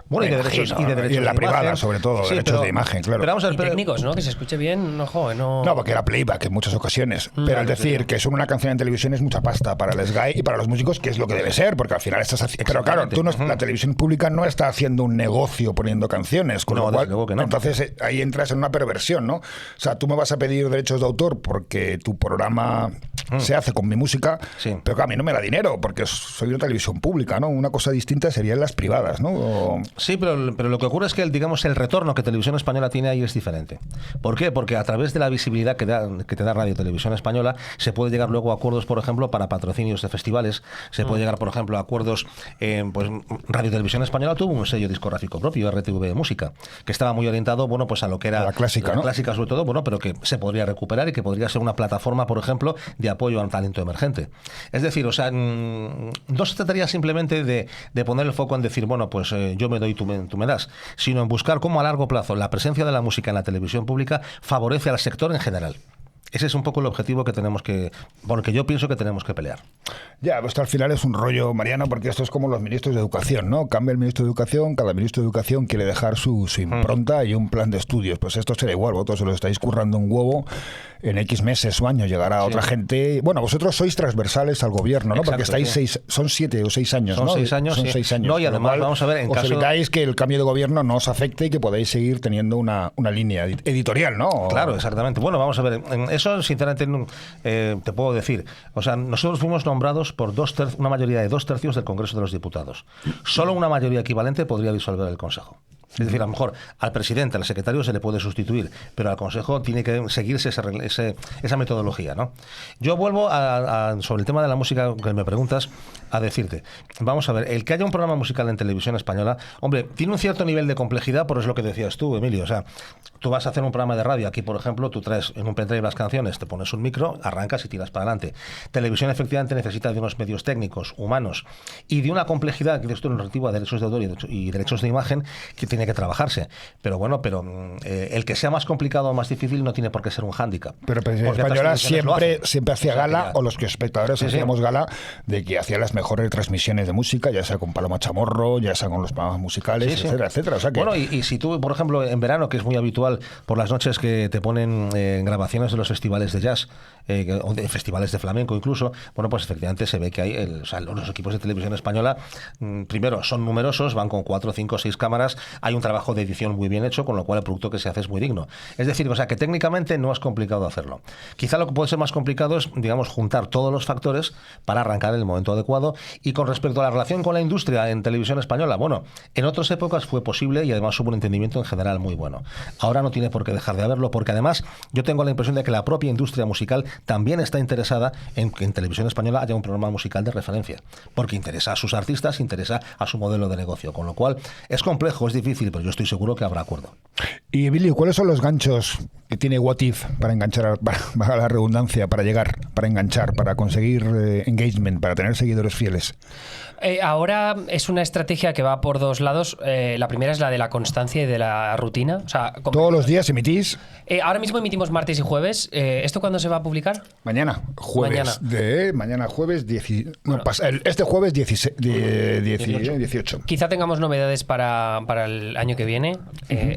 [SPEAKER 4] Bueno, y de derechos
[SPEAKER 2] y en la privada, sobre todo,
[SPEAKER 4] sí,
[SPEAKER 2] derechos de imagen, claro.
[SPEAKER 5] Pero vamos a ver, técnicos, ¿no? Que se escuche bien, no.
[SPEAKER 2] No, porque era playback en muchas ocasiones. Pero al decir que son una canción en televisión es mucha pasta para el SGAE y para los músicos, que es lo que debe ser, porque al final estás haciendo... Pero claro, la televisión pública no está haciendo un negocio poniendo canciones, con lo cual, que no. Entonces ahí entras en una perversión, ¿no? O sea, tú me vas a pedir derechos de autor porque tu programa se hace con mi música, pero que a mí no me da dinero, porque soy una televisión pública, ¿no? Una cosa distinta serían las privadas, ¿no?
[SPEAKER 4] Sí, pero lo que ocurre es que el retorno que Televisión Española tiene ahí es diferente. ¿Por qué? Porque a través de la visibilidad que te da Radio Televisión Española se puede llegar luego a acuerdos, por ejemplo, para patrocinios de festivales, se puede llegar, por ejemplo, a acuerdos, pues Radio Televisión Española tuvo un sello discográfico propio, RTV Música, que estaba muy orientado, bueno, pues a lo que era
[SPEAKER 2] la clásica, ¿no?
[SPEAKER 4] Clásica sobre todo, bueno, pero que se podría recuperar y que podría ser una plataforma, por ejemplo, de apoyo al talento emergente. Es decir, o sea, no se trataría simplemente de poner el foco en decir, bueno, pues yo me doy, tú me das, sino en buscar cómo a largo plazo la presencia de la música en la televisión pública favorece al sector en general. Ese es un poco el objetivo que tenemos que yo pienso que tenemos que pelear.
[SPEAKER 2] Ya, esto al final es un rollo, Mariano, porque esto es como los ministros de Educación, ¿no? Cambia el ministro de Educación, cada ministro de Educación quiere dejar su impronta y un plan de estudios. Pues esto será igual, vosotros se lo estáis currando un huevo, en X meses o años llegará otra gente. Bueno, vosotros sois transversales al gobierno, ¿no? Porque estáis son 7 o 6 años,
[SPEAKER 4] son
[SPEAKER 2] ¿no?
[SPEAKER 4] 6 años.
[SPEAKER 2] Son 6 años.
[SPEAKER 4] No, y además, vamos a ver, en
[SPEAKER 2] os
[SPEAKER 4] caso...
[SPEAKER 2] evitáis que el cambio de gobierno no os afecte y que podáis seguir teniendo una línea editorial, ¿no?
[SPEAKER 4] Claro, exactamente. Bueno, vamos a ver, eso sinceramente te puedo decir. O sea, nosotros fuimos nombrados por una mayoría de 2/3 del Congreso de los Diputados. Solo una mayoría equivalente podría disolver el Consejo. Es decir, a lo mejor al presidente, al secretario se le puede sustituir, pero al Consejo tiene que seguirse esa metodología, ¿no? Yo vuelvo sobre el tema de la música que me preguntas, a decirte, vamos a ver, el que haya un programa musical en televisión española, hombre, tiene un cierto nivel de complejidad, por es lo que decías tú, Emilio. O sea, tú vas a hacer un programa de radio, aquí por ejemplo, tú traes en un pendrive las canciones, te pones un micro, arrancas y tiras para adelante. Televisión efectivamente necesita de unos medios técnicos, humanos, y de una complejidad que esto es relativo a derechos de autor y derechos de imagen que tiene que trabajarse. Pero bueno, el que sea más complicado o más difícil no tiene por qué ser un hándicap.
[SPEAKER 2] Pero Española siempre hacía gala, o los que espectadores hacíamos gala, de que hacía las mejores retransmisiones de música, ya sea con Paloma Chamorro, ya sea con los programas musicales, etcétera, etcétera. O sea que...
[SPEAKER 4] Bueno, y si tú, por ejemplo, en verano, que es muy habitual por las noches que te ponen grabaciones de los festivales de jazz, o de festivales de flamenco incluso, bueno, pues efectivamente se ve que hay los equipos de televisión española, primero, son numerosos, van con 4, 5, 6 cámaras, hay un trabajo de edición muy bien hecho, con lo cual el producto que se hace es muy digno. Es decir, o sea, que técnicamente no es complicado hacerlo. Quizá lo que puede ser más complicado es, digamos, juntar todos los factores para arrancar en el momento adecuado. Y con respecto a la relación con la industria en televisión española, bueno, en otras épocas fue posible y además hubo un entendimiento en general muy bueno. Ahora no tiene por qué dejar de haberlo, porque además yo tengo la impresión de que la propia industria musical también está interesada en que en televisión española haya un programa musical de referencia, porque interesa a sus artistas, interesa a su modelo de negocio, con lo cual es complejo, es difícil, pero yo estoy seguro que habrá acuerdo.
[SPEAKER 2] Y Emilio, ¿cuáles son los ganchos que tiene What If para enganchar, para la redundancia, para llegar, para enganchar, para conseguir engagement, para tener seguidores fieles?
[SPEAKER 5] Ahora es una estrategia que va por dos lados. La primera es la de la constancia y de la rutina. O sea,
[SPEAKER 2] ¿todos los días emitís?
[SPEAKER 5] Ahora mismo emitimos martes y jueves. ¿Esto cuándo se va a publicar?
[SPEAKER 2] Mañana, jueves. Mañana jueves 10, bueno, este jueves 18.
[SPEAKER 5] Quizá tengamos novedades para el año que viene,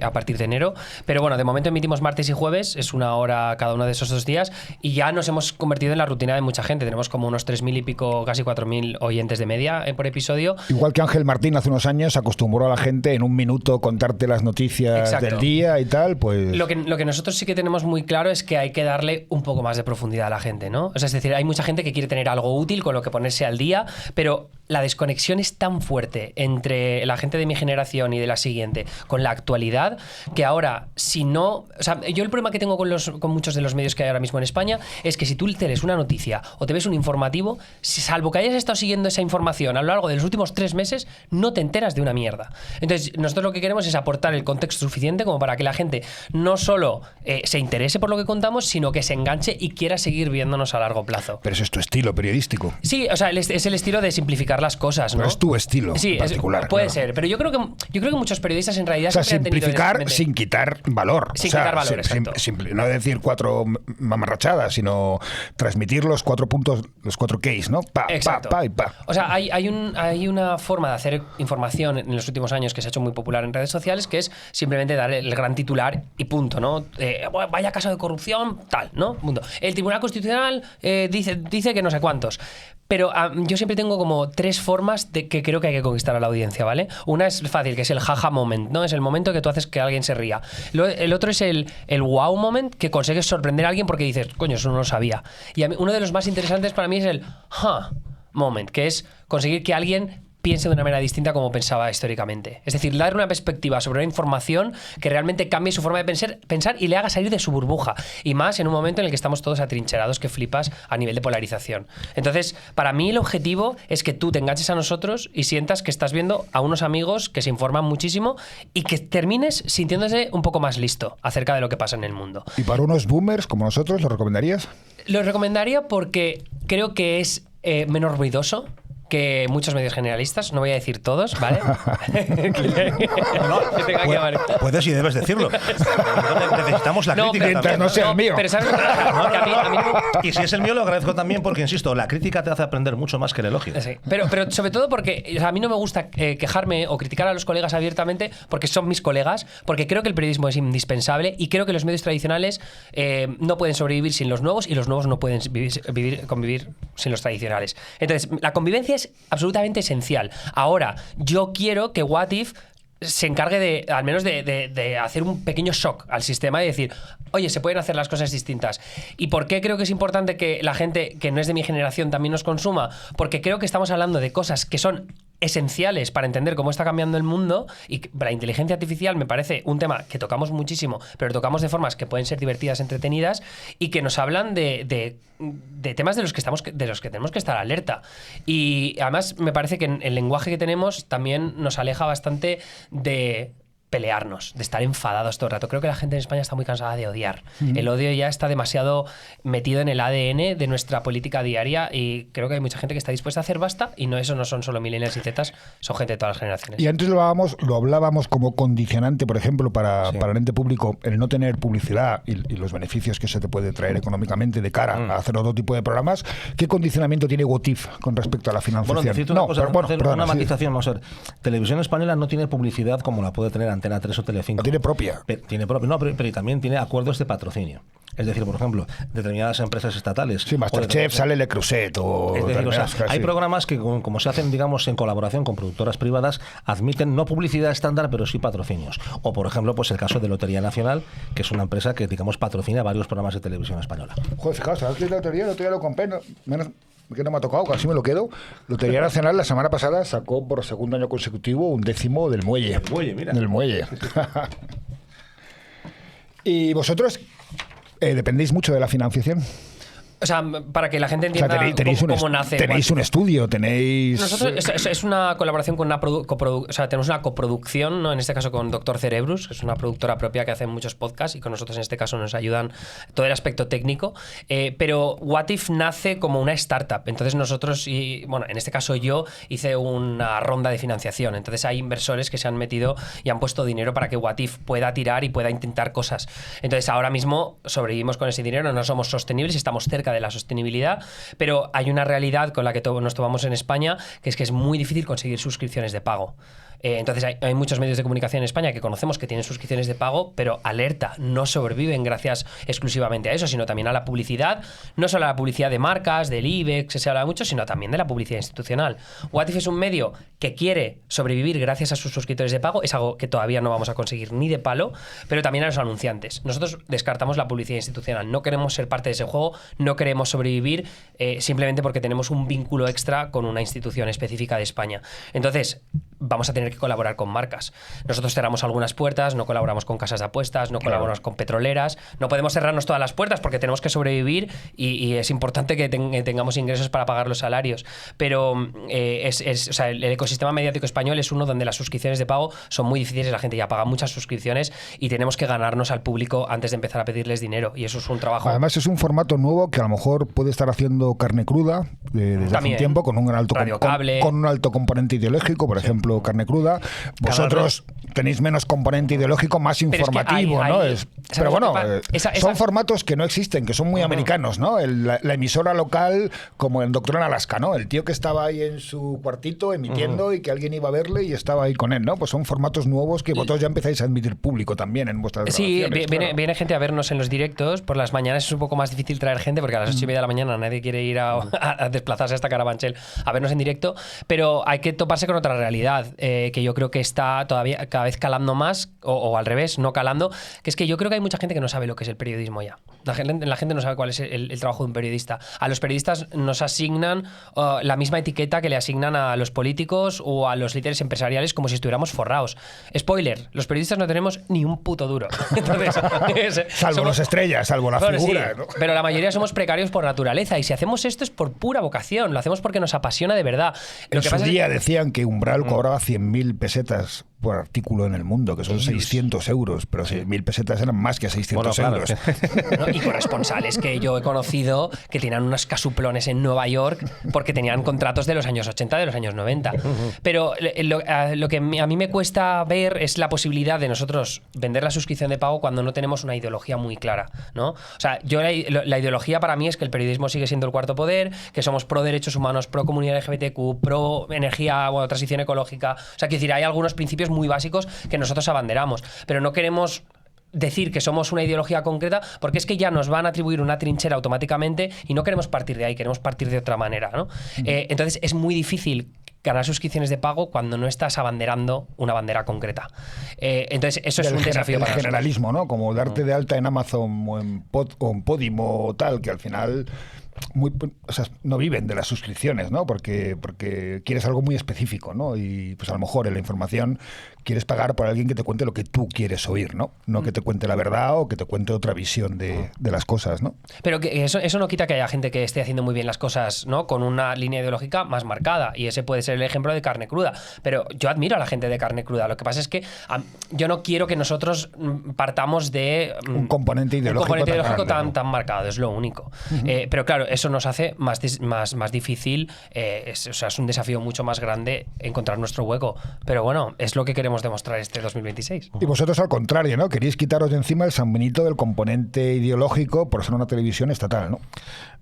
[SPEAKER 5] a partir de enero. Pero bueno, de momento emitimos martes y jueves. Es 1 hora cada uno de esos 2 días. Y ya nos hemos convertido en la rutina de mucha gente. Tenemos como unos 3.000 y pico, casi 4.000 oyentes de media por episodio.
[SPEAKER 2] Igual que Ángel Martín hace unos años acostumbró a la gente en un minuto contarte las noticias del día y tal, pues...
[SPEAKER 5] Lo que nosotros sí que tenemos muy claro es que hay que darle un poco más de profundidad a la gente, ¿no? O sea, es decir, hay mucha gente que quiere tener algo útil con lo que ponerse al día, pero la desconexión es tan fuerte entre la gente de mi generación y de la siguiente con la actualidad que ahora, si no... O sea, yo el problema que tengo con muchos de los medios que hay ahora mismo en España es que si tú te lees una noticia o te ves un informativo, salvo que hayas estado siguiendo esa información a lo largo de los últimos 3 meses, no te enteras de una mierda. Entonces, nosotros lo que queremos es aportar el contexto suficiente como para que la gente no solo se interese por lo que contamos, sino que se enganche y quiera seguir viéndonos a largo plazo.
[SPEAKER 2] Pero ese es tu estilo periodístico.
[SPEAKER 5] Sí, o sea, es el estilo de simplificar las cosas, ¿no?
[SPEAKER 2] Pero es tu estilo en particular.
[SPEAKER 5] Puede ser, pero yo creo que muchos periodistas en realidad...
[SPEAKER 2] O sea, simplificar sin quitar valor.
[SPEAKER 5] Sin quitar valor, exacto.
[SPEAKER 2] No decir 4 mamarrachadas, sino transmitir los 4 puntos, los 4 Ks, ¿no? Pa y pa.
[SPEAKER 5] O sea, hay una forma de hacer información en los últimos años que se ha hecho muy popular en redes sociales, que es simplemente dar el gran titular y punto, ¿no? Vaya caso de corrupción, tal, ¿no? Punto. El Tribunal Constitucional dice que no sé cuántos. Pero yo siempre tengo como 3 formas de que creo que hay que conquistar a la audiencia, ¿vale? Una es fácil, que es el jaja moment, ¿no? Es el momento que tú haces que alguien se ría. El otro es el wow moment, que consigues sorprender a alguien porque dices, coño, eso no lo sabía. Y uno de los más interesantes para mí es el moment, que es conseguir que alguien piense de una manera distinta como pensaba históricamente. Es decir, dar una perspectiva sobre una información que realmente cambie su forma de pensar y le haga salir de su burbuja. Y más en un momento en el que estamos todos atrincherados que flipas a nivel de polarización. Entonces, para mí el objetivo es que tú te enganches a nosotros y sientas que estás viendo a unos amigos que se informan muchísimo y que termines sintiéndose un poco más listo acerca de lo que pasa en el mundo.
[SPEAKER 2] ¿Y para unos boomers como nosotros lo recomendarías?
[SPEAKER 5] Lo recomendaría porque creo que es menos ruidoso que muchos medios generalistas, no voy a decir todos, ¿vale?
[SPEAKER 4] Puedes y debes decirlo. Necesitamos la crítica
[SPEAKER 2] mientras
[SPEAKER 4] también.
[SPEAKER 2] no sea el mío.
[SPEAKER 5] Pero ¿sabes? Que a mí
[SPEAKER 4] Y si es el mío, lo agradezco también porque, insisto, la crítica te hace aprender mucho más que el elogio.
[SPEAKER 5] sí. Pero sobre todo porque a mí no me gusta quejarme o criticar a los colegas abiertamente porque son mis colegas, porque creo que el periodismo es indispensable y creo que los medios tradicionales no pueden sobrevivir sin los nuevos y los nuevos no pueden convivir sin los tradicionales. Entonces, la convivencia es absolutamente esencial. Ahora, yo quiero que What If se encargue al menos de hacer un pequeño shock al sistema y decir, oye, se pueden hacer las cosas distintas. ¿Y por qué creo que es importante que la gente que no es de mi generación también nos consuma? Porque creo que estamos hablando de cosas que son esenciales para entender cómo está cambiando el mundo, y la inteligencia artificial me parece un tema que tocamos muchísimo, pero lo tocamos de formas que pueden ser divertidas, entretenidas, y que nos hablan de temas de los que tenemos que estar alerta. Y además me parece que el lenguaje que tenemos también nos aleja bastante de pelearnos, de estar enfadados todo el rato. Creo que la gente en España está muy cansada de odiar. El odio ya está demasiado metido en el ADN de nuestra política diaria, y creo que hay mucha gente que está dispuesta a hacer basta, y eso no son solo millennials y zetas, son gente de todas las generaciones.
[SPEAKER 2] Y antes lo hablábamos como condicionante, por ejemplo, para el ente público, el no tener publicidad y los beneficios que se te puede traer económicamente de cara a hacer otro tipo de programas. ¿Qué condicionamiento tiene What If con respecto a la financiación?
[SPEAKER 4] Bueno, decirte una cosa, una matización. Vamos a ver, Televisión Española no tiene publicidad como la puede tener Antena 3 o Telecinco.
[SPEAKER 2] No tiene propia.
[SPEAKER 4] Tiene propia, no, pero también tiene acuerdos de patrocinio. Es decir, por ejemplo, determinadas empresas estatales.
[SPEAKER 2] Sí, Masterchef, sale Le Creuset o...
[SPEAKER 4] Es decir, hay programas que, como se hacen, digamos, en colaboración con productoras privadas, admiten no publicidad estándar, pero sí patrocinios. O, por ejemplo, pues el caso de Lotería Nacional, que es una empresa que, digamos, patrocina varios programas de televisión española.
[SPEAKER 2] Joder, fijaos, ¿sabes qué es la lotería? El otro día lo compré, menos que no me ha tocado, casi me lo quedo. Lotería Nacional la semana pasada sacó por segundo año consecutivo un 10º del Muelle.
[SPEAKER 4] Del Muelle, mira.
[SPEAKER 2] Del Muelle. ¿Y vosotros dependéis mucho de la financiación?
[SPEAKER 5] O sea, para que la gente entienda cómo nace.
[SPEAKER 2] Tenéis un estudio, tenéis...
[SPEAKER 5] Nosotros es una colaboración con o sea, tenemos una coproducción, ¿no? En este caso con Doctor Cerebrus, que es una productora propia que hace muchos podcasts, y con nosotros en este caso nos ayudan todo el aspecto técnico. Pero What If nace como una startup. Entonces nosotros, bueno, en este caso yo hice una ronda de financiación. Entonces hay inversores que se han metido y han puesto dinero para que What If pueda tirar y pueda intentar cosas. Entonces ahora mismo sobrevivimos con ese dinero, no somos sostenibles, estamos cerca de la sostenibilidad, pero hay una realidad con la que nos tomamos en España, que es muy difícil conseguir suscripciones de pago. Entonces hay muchos medios de comunicación en España que conocemos que tienen suscripciones de pago, pero alerta, no sobreviven gracias exclusivamente a eso, sino también a la publicidad, no solo a la publicidad de marcas, del IBEX, que se habla mucho, sino también de la publicidad institucional. What If es un medio que quiere sobrevivir gracias a sus suscriptores de pago, es algo que todavía no vamos a conseguir ni de palo, pero también a los anunciantes. Nosotros descartamos la publicidad institucional, no queremos ser parte de ese juego, no queremos sobrevivir simplemente porque tenemos un vínculo extra con una institución específica de España. Entonces, vamos a tener que colaborar con marcas. Nosotros cerramos algunas puertas, no colaboramos con casas de apuestas, no colaboramos con petroleras, no podemos cerrarnos todas las puertas porque tenemos que sobrevivir y es importante que tengamos ingresos para pagar los salarios. Pero o sea, el ecosistema mediático español es uno donde las suscripciones de pago son muy difíciles, la gente ya paga muchas suscripciones y tenemos que ganarnos al público antes de empezar a pedirles dinero, y eso es un trabajo.
[SPEAKER 2] Además es un formato nuevo que a lo mejor puede estar haciendo carne cruda desde hace un tiempo con un alto componente ideológico, por ejemplo, Carne Cruda. Vosotros tenéis menos componente ideológico, más informativo, ¿no? Pero bueno, son formatos que no existen, que son muy americanos, ¿no? La emisora local, como en Doctor en Alaska, ¿no? El tío que estaba ahí en su cuartito emitiendo y que alguien iba a verle y estaba ahí con él, ¿no? Pues son formatos nuevos que vosotros ya empezáis a admitir público también en vuestras grabaciones.
[SPEAKER 5] Sí, viene gente a vernos en los directos. Por las mañanas es un poco más difícil traer gente porque a las 8:30 de la mañana nadie quiere ir a desplazarse hasta Carabanchel a vernos en directo, pero hay que toparse con otra realidad que yo creo que está todavía cada vez calando más, o al revés, no calando, que es que yo creo que hay mucha gente que no sabe lo que es el periodismo ya. La gente no sabe cuál es el trabajo de un periodista. A los periodistas nos asignan la misma etiqueta que le asignan a los políticos o a los líderes empresariales, como si estuviéramos forrados. Spoiler, los periodistas no tenemos ni un puto duro. Entonces,
[SPEAKER 2] salvo las estrellas, salvo la figura.
[SPEAKER 5] Sí,
[SPEAKER 2] ¿no?
[SPEAKER 5] Pero la mayoría somos precarios por naturaleza, y si hacemos esto es por pura vocación, lo hacemos porque nos apasiona de verdad.
[SPEAKER 2] En su día decían que Umbral cobraba 100.000 pesetas por artículo en El Mundo, que son 600 euros, pero 1.000 pesetas eran más que 600 euros.
[SPEAKER 5] ¿No? Y corresponsales que yo he conocido que tenían unos casuplones en Nueva York porque tenían contratos de los años 80, de los años 90. Pero lo que a mí me cuesta ver es la posibilidad de nosotros vender la suscripción de pago cuando no tenemos una ideología muy clara, ¿no? O sea, yo la ideología para mí es que el periodismo sigue siendo el cuarto poder, que somos pro derechos humanos, pro comunidad LGBTQ, pro energía, bueno, transición ecológica. O sea, quiero decir, hay algunos principios muy básicos que nosotros abanderamos, pero no queremos decir que somos una ideología concreta porque es que ya nos van a atribuir una trinchera automáticamente y no queremos partir de ahí, queremos partir de otra manera, ¿no? Entonces es muy difícil ganar suscripciones de pago cuando no estás abanderando una bandera concreta. Entonces eso es un desafío para nosotros.
[SPEAKER 2] El generalismo, ¿no? Como darte de alta en Amazon o en Podimo o tal, que al final o sea, no viven de las suscripciones, ¿no? Porque quieres algo muy específico, ¿no? Y pues a lo mejor en la información quieres pagar por alguien que te cuente lo que tú quieres oír, ¿no? No que te cuente la verdad o que te cuente otra visión de las cosas, ¿no?
[SPEAKER 5] Pero que eso no quita que haya gente que esté haciendo muy bien las cosas, ¿no? Con una línea ideológica más marcada, y ese puede ser el ejemplo de Carne Cruda. Pero yo admiro a la gente de Carne Cruda. Lo que pasa es que yo no quiero que nosotros partamos de
[SPEAKER 2] un componente ideológico
[SPEAKER 5] tan marcado, es lo único. Pero claro, eso nos hace más difícil, es un desafío mucho más grande encontrar nuestro hueco. Pero bueno, es lo que queremos demostrar este 2026.
[SPEAKER 2] Y vosotros al contrario, ¿no? Queréis quitaros de encima el San Benito del componente ideológico por ser una televisión estatal, ¿no?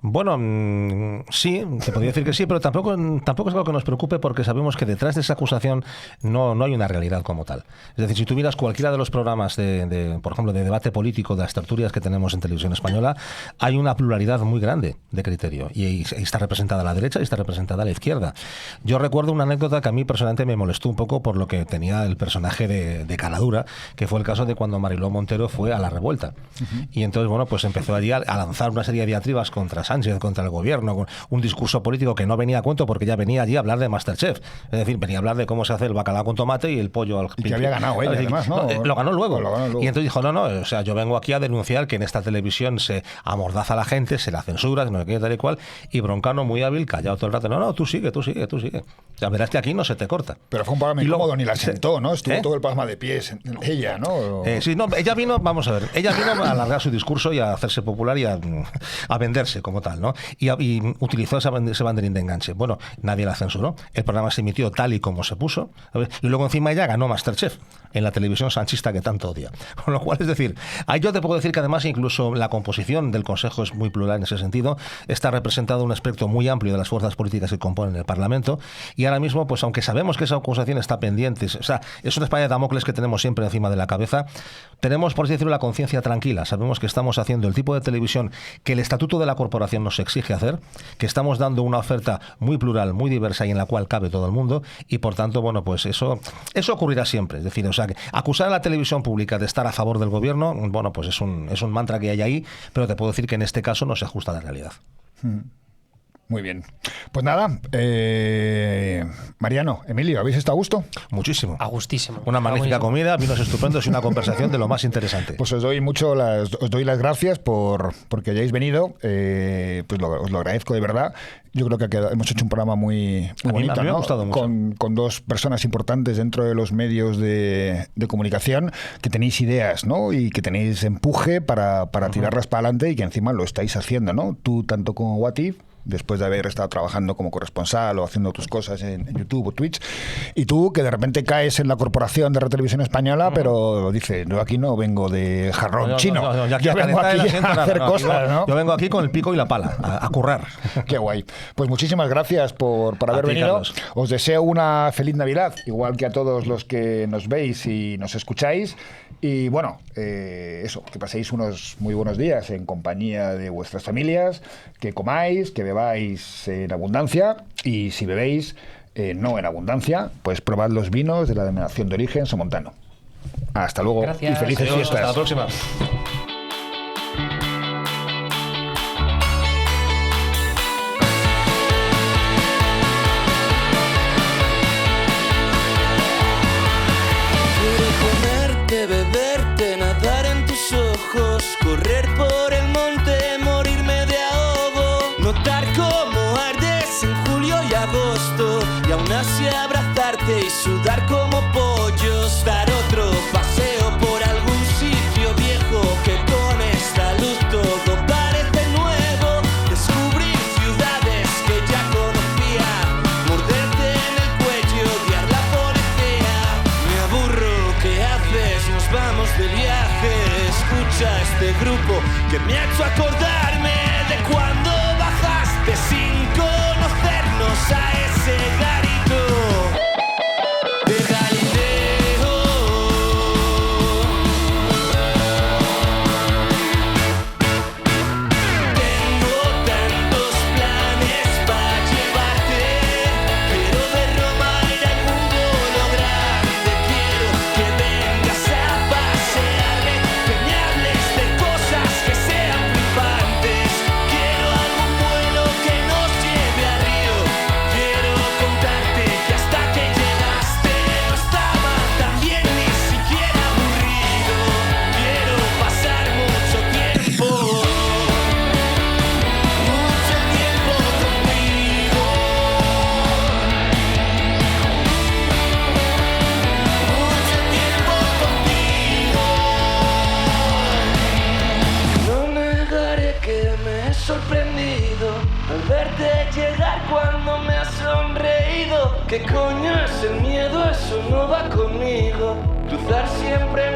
[SPEAKER 4] Bueno, sí, se podría decir que sí, pero tampoco es algo que nos preocupe porque sabemos que detrás de esa acusación no hay una realidad como tal. Es decir, si tú miras cualquiera de los programas por ejemplo, de debate político, de las tertulias que tenemos en televisión española, hay una pluralidad muy grande de criterio y está representada a la derecha y está representada a la izquierda. Yo recuerdo una anécdota que a mí personalmente me molestó un poco por lo que tenía el personaje de Caladura, que fue el caso de cuando Mariló Montero fue a la revuelta. Y entonces, bueno, pues empezó allí a lanzar una serie de diatribas contra Sánchez, contra el gobierno, con un discurso político que no venía a cuento porque ya venía allí a hablar de Masterchef. Es decir, venía a hablar de cómo se hace el bacalao con tomate y el pollo al...
[SPEAKER 2] Y que había ganado ella, además, ¿no?
[SPEAKER 4] Lo ganó luego. Y entonces dijo, no, o sea, yo vengo aquí a denunciar que en esta televisión se amordaza a la gente, se la censura, no sé qué, tal y cual, y Broncano, muy hábil, callado todo el rato, no, tú sigue. Ya verás que aquí no se te corta.
[SPEAKER 2] Pero fue un programa incómodo, ni la sentó, ¿no? Estuvo todo el programa de pies, ella, ¿no?
[SPEAKER 4] Sí, no, ella vino, vamos a ver, a alargar su discurso y a hacerse popular y a venderse como tal, ¿no? Y utilizó ese banderín de enganche. Bueno, nadie la censuró. El programa se emitió tal y como se puso. Y luego encima ella ganó Masterchef en la televisión sanchista que tanto odia. Con lo cual, es decir, ahí yo te puedo decir que además incluso la composición del Consejo es muy plural en ese sentido. Está representado un espectro muy amplio de las fuerzas políticas que componen el Parlamento. Y ahora mismo, pues aunque sabemos que esa acusación está pendiente, o sea, es una espada de Damocles que tenemos siempre encima de la cabeza, tenemos, por así decirlo, la conciencia tranquila. Sabemos que estamos haciendo el tipo de televisión que el Estatuto de la Corporación nos exige hacer, que estamos dando una oferta muy plural, muy diversa y en la cual cabe todo el mundo, y por tanto, bueno, pues eso ocurrirá siempre. Es decir, o sea, que acusar a la televisión pública de estar a favor del gobierno, bueno, pues es un mantra que hay ahí, pero te puedo decir que en este caso no se ajusta a la realidad.
[SPEAKER 2] Muy bien. Pues nada, Mariano, Emilio, ¿habéis estado a gusto?
[SPEAKER 4] Muchísimo.
[SPEAKER 5] A gustísimo.
[SPEAKER 4] Una magnífica comida, vinos estupendos y una conversación de lo más interesante.
[SPEAKER 2] Pues os doy las gracias porque hayáis venido. Pues os lo agradezco de verdad. Yo creo que hemos hecho un programa muy bonito,
[SPEAKER 4] a mí me ha gustado mucho.
[SPEAKER 2] Con dos personas importantes dentro de los medios de comunicación, que tenéis ideas, ¿no? Y que tenéis empuje para tirarlas para adelante y que encima lo estáis haciendo, ¿no? Tú tanto como What If, después de haber estado trabajando como corresponsal o haciendo tus cosas en YouTube o Twitch, y tú que de repente caes en la corporación de Televisión Española, pero dices, yo aquí no vengo de jarrón chino,
[SPEAKER 4] yo
[SPEAKER 2] vengo aquí a hacer cosas, ¿no?
[SPEAKER 4] Yo vengo aquí con el pico y la pala, a currar.
[SPEAKER 2] Qué guay. Pues muchísimas gracias por haber venido.
[SPEAKER 4] Carlos.
[SPEAKER 2] Os deseo una feliz Navidad, igual que a todos los que nos veis y nos escucháis. Y bueno, eso, que paséis unos muy buenos días en compañía de vuestras familias, que comáis, que bebáis en abundancia, y si bebéis no en abundancia, pues probad los vinos de la denominación de origen somontano. Hasta luego.
[SPEAKER 5] Gracias.
[SPEAKER 2] Y felices
[SPEAKER 4] Adiós,
[SPEAKER 2] fiestas.
[SPEAKER 4] hasta la próxima.
[SPEAKER 6] Beberte, nadar en tus ojos, correr por el monte, morirme de ahogo, notar cómo ardes en julio y agosto, y aún así abrazarte y sudar como pollos. grupo que me ha hecho acordarme de cuando bajaste sin conocernos a ese garito de Galileo. Tengo tantos planes para llevarte, pero de Roma ir al mundo lo grande. Quiero que vengas a pasearme, que me hables de cosas que sean flipantes. Quiero algún vuelo que nos lleve a Río. Quiero contarte que hasta que llegaste no estaba tan bien, ni siquiera aburrido. Quiero pasar mucho tiempo contigo. Mucho tiempo contigo. No negaré que me he sorprendido al verte llegar cuando me has sonreído. ¿Qué coño es el miedo? Eso no va conmigo. Cruzar siempre